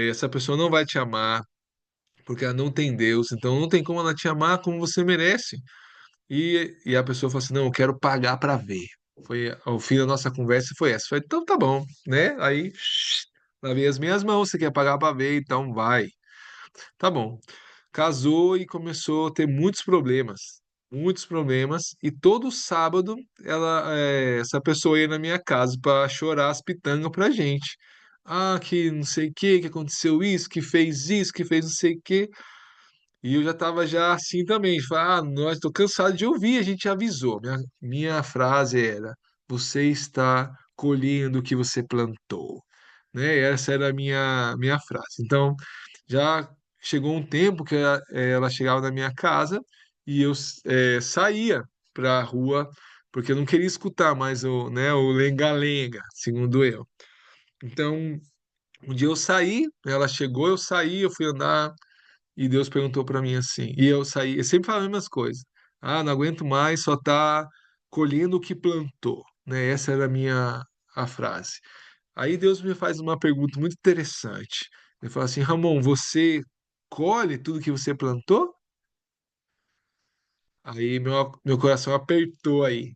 essa pessoa não vai te amar, porque ela não tem Deus, então não tem como ela te amar como você merece. E a pessoa falou assim, não, eu quero pagar para ver. Foi o fim da nossa conversa foi essa. Eu falei, então tá bom, né? Aí, lavei as minhas mãos, você quer pagar para ver, então vai. Tá bom. Casou e começou a ter muitos problemas. muitos problemas, e todo sábado essa pessoa ia na minha casa para chorar as pitangas pra gente. Ah, que não sei o que aconteceu isso, que fez isso, que fez não sei o que. E eu já estava já assim também. Falar, nós estou cansado de ouvir, a gente avisou. Minha frase era: você está colhendo o que você plantou, né? Essa era a minha frase. Então, já chegou um tempo que ela chegava na minha casa e eu saía para a rua porque eu não queria escutar mais o lenga-lenga, segundo eu. Então, um dia eu saí, ela chegou, eu saí, eu fui andar. E Deus perguntou para mim assim, e eu saí, eu sempre falo as mesmas coisas. Ah, não aguento mais, só tá colhendo o que plantou, né? Essa era a frase. Aí Deus me faz uma pergunta muito interessante. Ele fala assim: Ramon, você colhe tudo que você plantou? Aí meu coração apertou aí.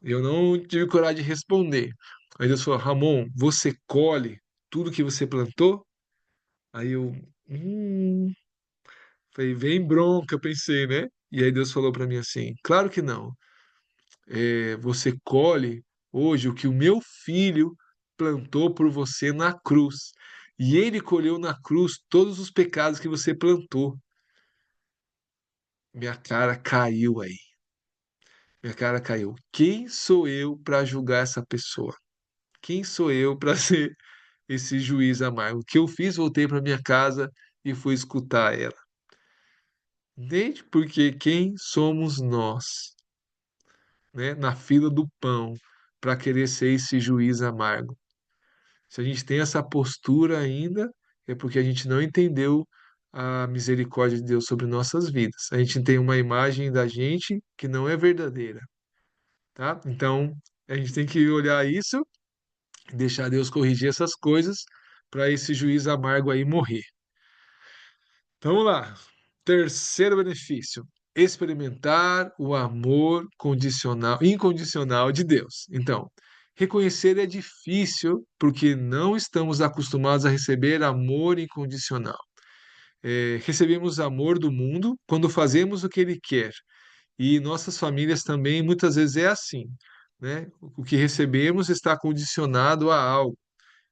Eu não tive coragem de responder. Aí Deus falou: Ramon, você colhe tudo que você plantou? Aí eu, hum, falei, vem bronca, eu pensei, né? E aí Deus falou para mim assim: claro que não. Você colhe hoje o que o meu filho plantou por você na cruz. E ele colheu na cruz todos os pecados que você plantou. Minha cara caiu aí. Minha cara caiu. Quem sou eu para julgar essa pessoa? Quem sou eu para ser esse juiz amargo? O que eu fiz? Voltei para minha casa e fui escutar ela. Entende? Porque quem somos nós, né, na fila do pão para querer ser esse juiz amargo? Se a gente tem essa postura ainda, é porque a gente não entendeu a misericórdia de Deus sobre nossas vidas. A gente tem uma imagem da gente que não é verdadeira, tá? Então, a gente tem que olhar isso, deixar Deus corrigir essas coisas para esse juiz amargo aí morrer. Então, vamos lá. Terceiro benefício: experimentar o amor condicional, incondicional de Deus. Então, reconhecer é difícil porque não estamos acostumados a receber amor incondicional. Recebemos amor do mundo quando fazemos o que ele quer. E nossas famílias também muitas vezes é assim, né? O que recebemos está condicionado a algo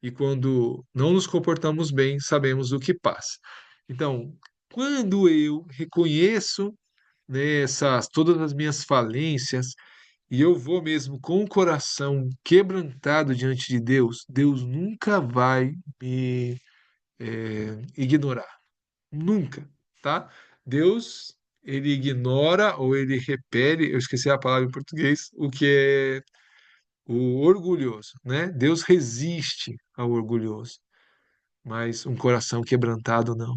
e quando não nos comportamos bem, sabemos o que passa. Então, quando eu reconheço, né, todas as minhas falências e eu vou mesmo com o coração quebrantado diante de Deus, Deus nunca vai me ignorar, nunca, tá? Deus, ele ignora ou ele repele, eu esqueci a palavra em português, o que é o orgulhoso, né? Deus resiste ao orgulhoso, mas um coração quebrantado não.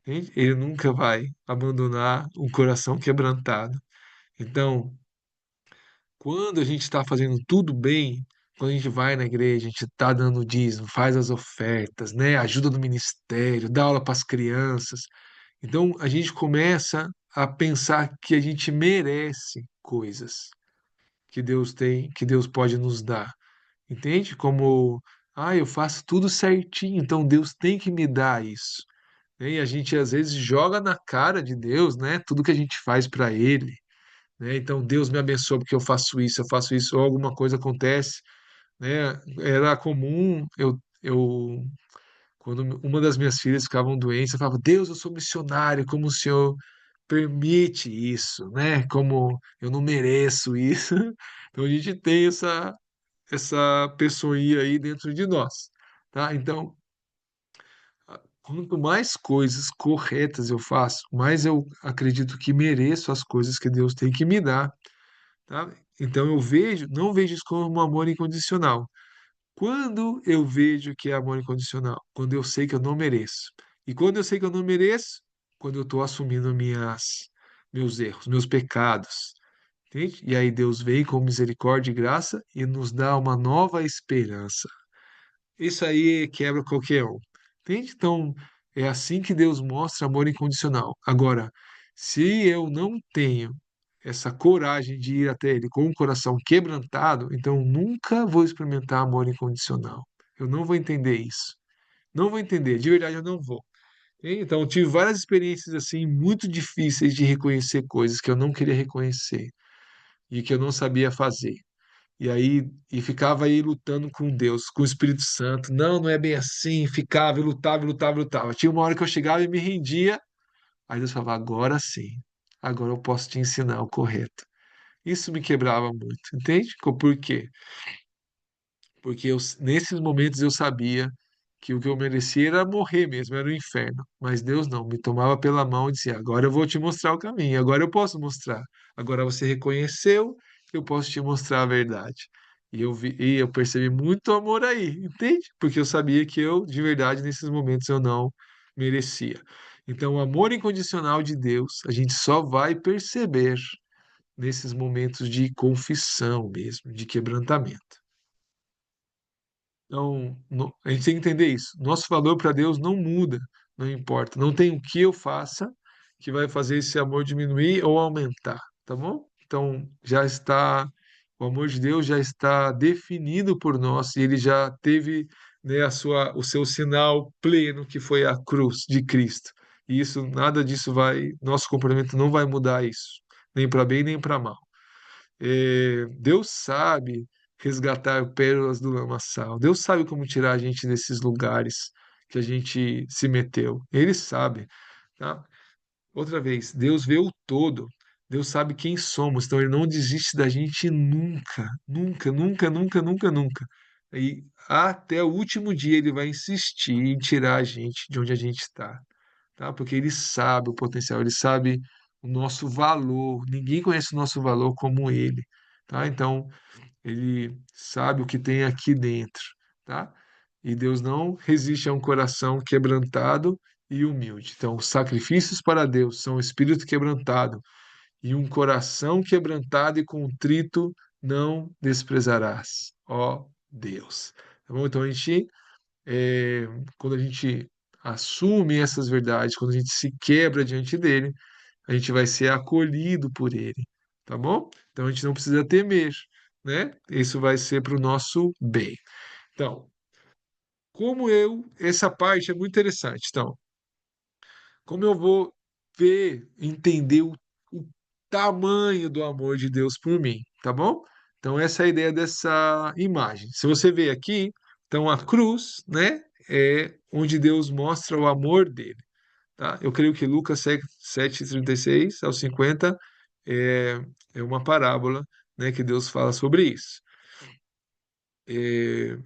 Entende? Ele nunca vai abandonar um coração quebrantado. Então, quando a gente está fazendo tudo bem, quando a gente vai na igreja, a gente está dando dízimo, faz as ofertas, né? Ajuda no ministério, dá aula para as crianças. Então, a gente começa a pensar que a gente merece coisas que Deus tem, que Deus pode nos dar. Entende? Como, eu faço tudo certinho, então Deus tem que me dar isso, né? E a gente às vezes joga na cara de Deus, né? Tudo que a gente faz para Ele, né? Então Deus me abençoa porque eu faço isso, ou alguma coisa acontece, né? Era comum eu quando uma das minhas filhas ficavam doentes, eu falava: Deus, eu sou missionário, como o Senhor permite isso, né? Como eu não mereço isso. Então a gente tem essa pessoinha aí dentro de nós, tá? Então, quanto mais coisas corretas eu faço, mais eu acredito que mereço as coisas que Deus tem que me dar, tá? Então eu não vejo isso como um amor incondicional. Quando eu vejo que é amor incondicional? Quando eu sei que eu não mereço. E quando eu sei que eu não mereço? Quando eu estou assumindo meus erros, meus pecados. Entende? E aí Deus vem com misericórdia e graça e nos dá uma nova esperança. Isso aí quebra qualquer um. Entende? Então, é assim que Deus mostra amor incondicional. Agora, se eu não tenho essa coragem de ir até Ele com o coração quebrantado, então eu nunca vou experimentar amor incondicional. Eu não vou entender isso. Não vou entender, de verdade eu não vou. Então, eu tive várias experiências assim muito difíceis de reconhecer coisas que eu não queria reconhecer e que eu não sabia fazer. E aí, e ficava aí lutando com Deus, com o Espírito Santo. Não, não é bem assim. Ficava e lutava, e lutava, e lutava. Tinha uma hora que eu chegava e me rendia. Aí Deus falava: agora sim, agora eu posso te ensinar o correto. Isso me quebrava muito, entende? Por quê? Porque nesses momentos eu sabia que o que eu merecia era morrer mesmo, era o inferno. Mas Deus não, me tomava pela mão e dizia: agora eu vou te mostrar o caminho, agora eu posso mostrar. Agora você reconheceu, eu posso te mostrar a verdade. E eu percebi muito amor aí, entende? Porque eu sabia que eu, de verdade, nesses momentos eu não merecia. Então, o amor incondicional de Deus, a gente só vai perceber nesses momentos de confissão mesmo, de quebrantamento. Então, a gente tem que entender isso. Nosso valor para Deus não muda, não importa. Não tem o que eu faça que vai fazer esse amor diminuir ou aumentar, tá bom? Então, o amor de Deus já está definido por nós e ele já teve, né, o seu sinal pleno, que foi a cruz de Cristo. E isso, nada disso nosso comportamento não vai mudar isso, nem para bem nem para mal. Deus sabe resgatar pérolas do lamaçal. Deus sabe como tirar a gente desses lugares que a gente se meteu. Ele sabe, tá? Outra vez, Deus vê o todo. Deus sabe quem somos, então ele não desiste da gente nunca, nunca, nunca, nunca, nunca, nunca. E até o último dia ele vai insistir em tirar a gente de onde a gente está, tá? Porque ele sabe o potencial, ele sabe o nosso valor. Ninguém conhece o nosso valor como ele, tá? Então, ele sabe o que tem aqui dentro, tá? E Deus não resiste a um coração quebrantado e humilde. Então, os sacrifícios para Deus são o espírito quebrantado e um coração quebrantado e contrito não desprezarás, ó Deus. Tá bom? Então, é, quando a gente assume essas verdades, quando a gente se quebra diante dele, a gente vai ser acolhido por ele, tá bom? Então a gente não precisa temer, né? Isso vai ser para o nosso bem. Então, essa parte é muito interessante. Então, como eu vou entender o tamanho do amor de Deus por mim, tá bom? Então, essa é a ideia dessa imagem. Se você ver aqui, então a cruz, né, é onde Deus mostra o amor dele, tá? Eu creio que Lucas 7:36 ao 50 é, é uma parábola, né, que Deus fala sobre isso.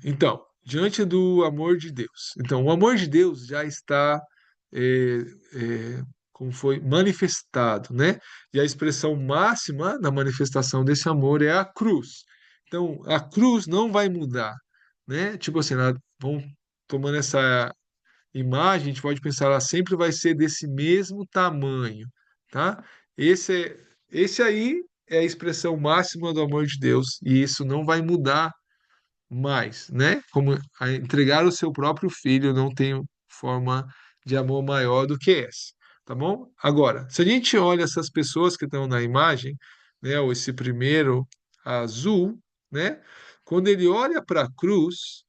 Então, diante do amor de Deus. Então, o amor de Deus já está, é, como foi manifestado, né? E a expressão máxima da manifestação desse amor é a cruz. Então, a cruz não vai mudar, né? Tipo assim, vamos tomando essa imagem, a gente pode pensar, ela sempre vai ser desse mesmo tamanho, tá? Esse aí é a expressão máxima do amor de Deus, e isso não vai mudar mais, né? Como entregar o seu próprio filho não tem forma de amor maior do que essa, tá bom? Agora, se a gente olha essas pessoas que estão na imagem, né, ou esse primeiro azul, né? Quando ele olha para a cruz,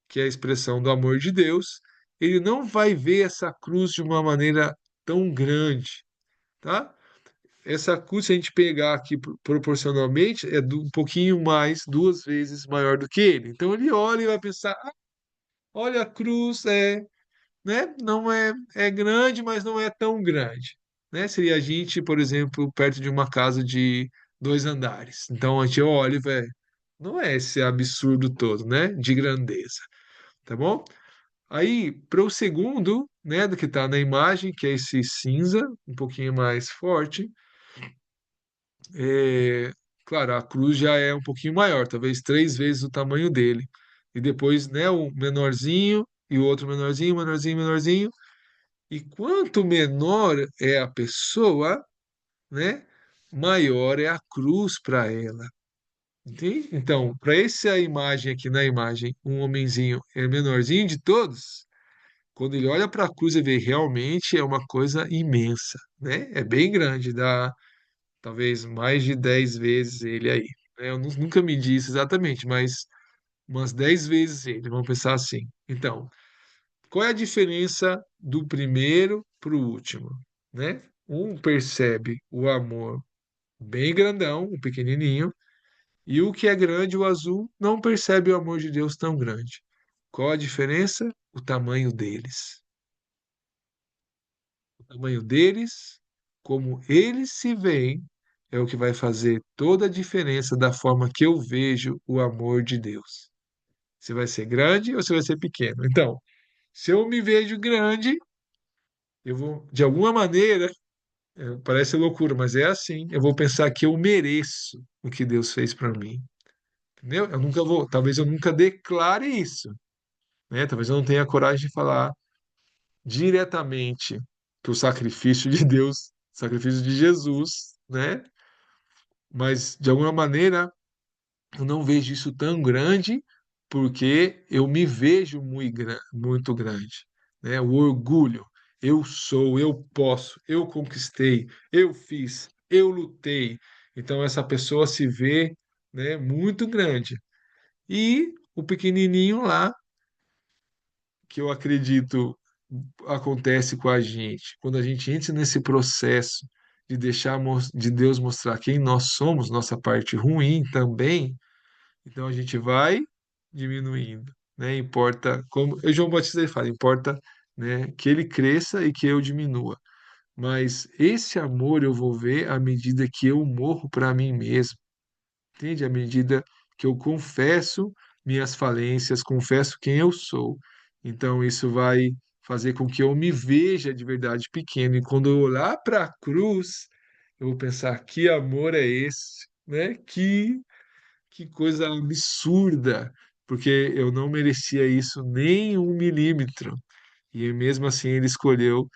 que é a expressão do amor de Deus, ele não vai ver essa cruz de uma maneira tão grande, tá? Essa cruz, se a gente pegar aqui proporcionalmente, é um pouquinho mais, duas vezes maior do que ele. Então ele olha e vai pensar: "Ah, olha, a cruz né? Não é grande, mas não é tão grande, né? Seria a gente, por exemplo, perto de uma casa de 2 andares. Então a gente olha e vê, não é esse absurdo todo, né? De grandeza, tá bom? Aí, para o segundo, né, do que está na imagem, que é esse cinza, um pouquinho mais forte, é, claro, a cruz já é um pouquinho maior, talvez 3 vezes o tamanho dele. E depois, né, o menorzinho e o outro menorzinho, menorzinho, menorzinho. E quanto menor é a pessoa, né, maior é a cruz para ela. Entende? Então, para essa imagem aqui na imagem, um homenzinho é menorzinho de todos. Quando ele olha para a cruz e vê realmente é uma coisa imensa, né? É bem grande, dá talvez mais de 10 vezes ele aí, né? Eu nunca medi isso exatamente, mas umas 10 vezes ele, vamos pensar assim. Então, qual é a diferença do primeiro para o último, né? Um percebe o amor bem grandão, o pequenininho, e o que é grande, o azul, não percebe o amor de Deus tão grande. Qual a diferença? O tamanho deles. O tamanho deles, como eles se veem, é o que vai fazer toda a diferença da forma que eu vejo o amor de Deus. Se vai ser grande ou se vai ser pequeno. Então, se eu me vejo grande, eu vou, de alguma maneira, parece loucura, mas é assim, eu vou pensar que eu mereço o que Deus fez para mim. Entendeu? Eu nunca vou, talvez eu nunca declare isso, né? Talvez eu não tenha coragem de falar diretamente que o sacrifício de Deus, o sacrifício de Jesus, né? Mas de alguma maneira eu não vejo isso tão grande porque eu me vejo muito grande, né? O orgulho, eu sou, eu posso, eu conquistei, eu fiz, eu lutei. Então essa pessoa se vê, né, muito grande. E o pequenininho lá, que eu acredito acontece com a gente, quando a gente entra nesse processo de deixar de Deus mostrar quem nós somos, nossa parte ruim também, então a gente vai diminuindo, né? Importa, como o João Batista ele fala, importa, né, que ele cresça e que eu diminua. Mas esse amor eu vou ver à medida que eu morro para mim mesmo, entende? À medida que eu confesso minhas falências, confesso quem eu sou. Então isso vai fazer com que eu me veja de verdade pequeno. E quando eu olhar para a cruz, eu vou pensar: que amor é esse, né? Que coisa absurda, porque eu não merecia isso nem 1 milímetro. E mesmo assim ele escolheu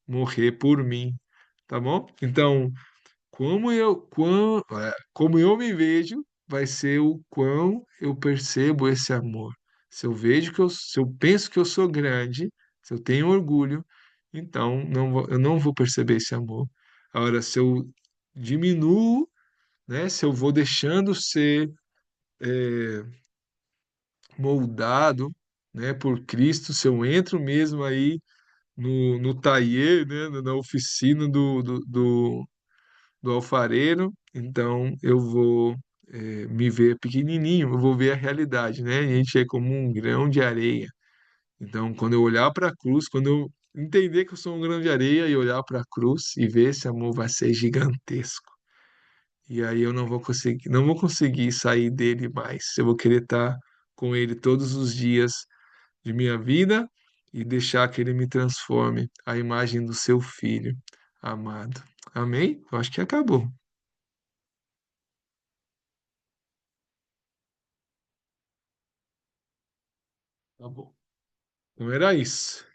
morrer por mim, tá bom? Então, como eu me vejo, vai ser o quão eu percebo esse amor. Se eu vejo se eu penso que eu sou grande, se eu tenho orgulho, então eu não vou perceber esse amor. Agora, se eu diminuo, né, se eu vou deixando ser moldado, né, por Cristo, se eu entro mesmo aí no taller, né, na oficina do alfareiro, então eu vou me ver pequenininho, eu vou ver a realidade, né? A gente é como um grão de areia. Então, quando eu olhar para a cruz, quando eu entender que eu sou um grão de areia e olhar para a cruz e ver esse amor vai ser gigantesco. E aí eu não vou conseguir sair dele mais. Eu vou querer estar com ele todos os dias de minha vida e deixar que ele me transforme à imagem do seu filho amado. Amém? Eu acho que acabou. Tá bom. Então era isso.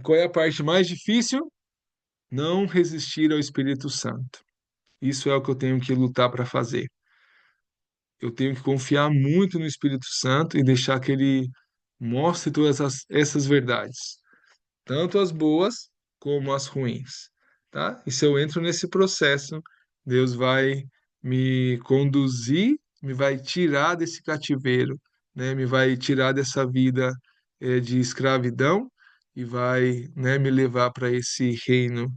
Qual é a parte mais difícil? Não resistir ao Espírito Santo. Isso é o que eu tenho que lutar para fazer. Eu tenho que confiar muito no Espírito Santo e deixar que ele mostre todas essas verdades, tanto as boas como as ruins, tá? E se eu entro nesse processo, Deus vai me conduzir, me vai tirar desse cativeiro, né? Me vai tirar dessa vida de escravidão e vai, né, me levar para esse reino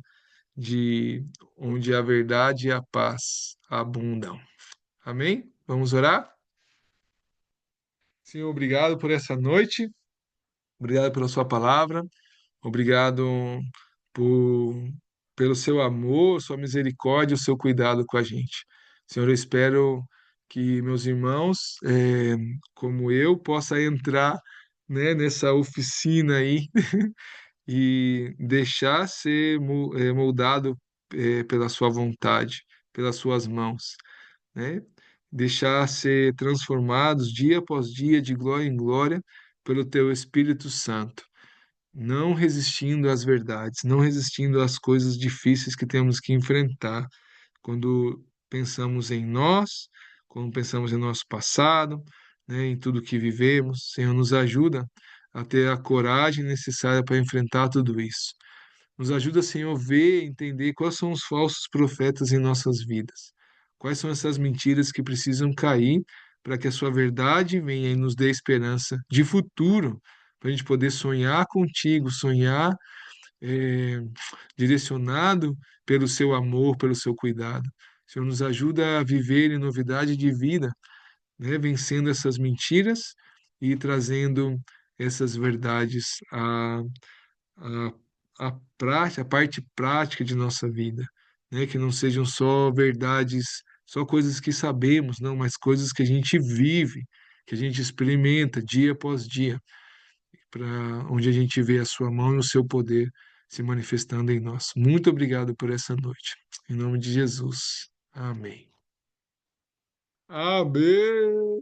de onde a verdade e a paz abundam. Amém? Vamos orar? Senhor, obrigado por essa noite, obrigado pela sua palavra. Obrigado por, pelo seu amor, sua misericórdia, o seu cuidado com a gente. Senhor, eu espero que meus irmãos, como eu, possa entrar, né, nessa oficina aí e deixar ser moldado, pela sua vontade, pelas suas mãos, né? Deixar ser transformados dia após dia, de glória em glória, pelo teu Espírito Santo, não resistindo às verdades, não resistindo às coisas difíceis que temos que enfrentar quando pensamos em nós, quando pensamos em nosso passado, né, em tudo que vivemos. Senhor, nos ajuda a ter a coragem necessária para enfrentar tudo isso. Nos ajuda, Senhor, a ver, entender quais são os falsos profetas em nossas vidas. Quais são essas mentiras que precisam cair para que a sua verdade venha e nos dê esperança de futuro, para a gente poder sonhar contigo, sonhar eh, direcionado pelo seu amor, pelo seu cuidado. O Senhor nos ajuda a viver em novidade de vida, né, vencendo essas mentiras e trazendo essas verdades à, prática, a parte prática de nossa vida, né, que não sejam só verdades, só coisas que sabemos, não, mas coisas que a gente vive, que a gente experimenta dia após dia, para onde a gente vê a sua mão e o seu poder se manifestando em nós. Muito obrigado por essa noite. Em nome de Jesus. Amém. Amém.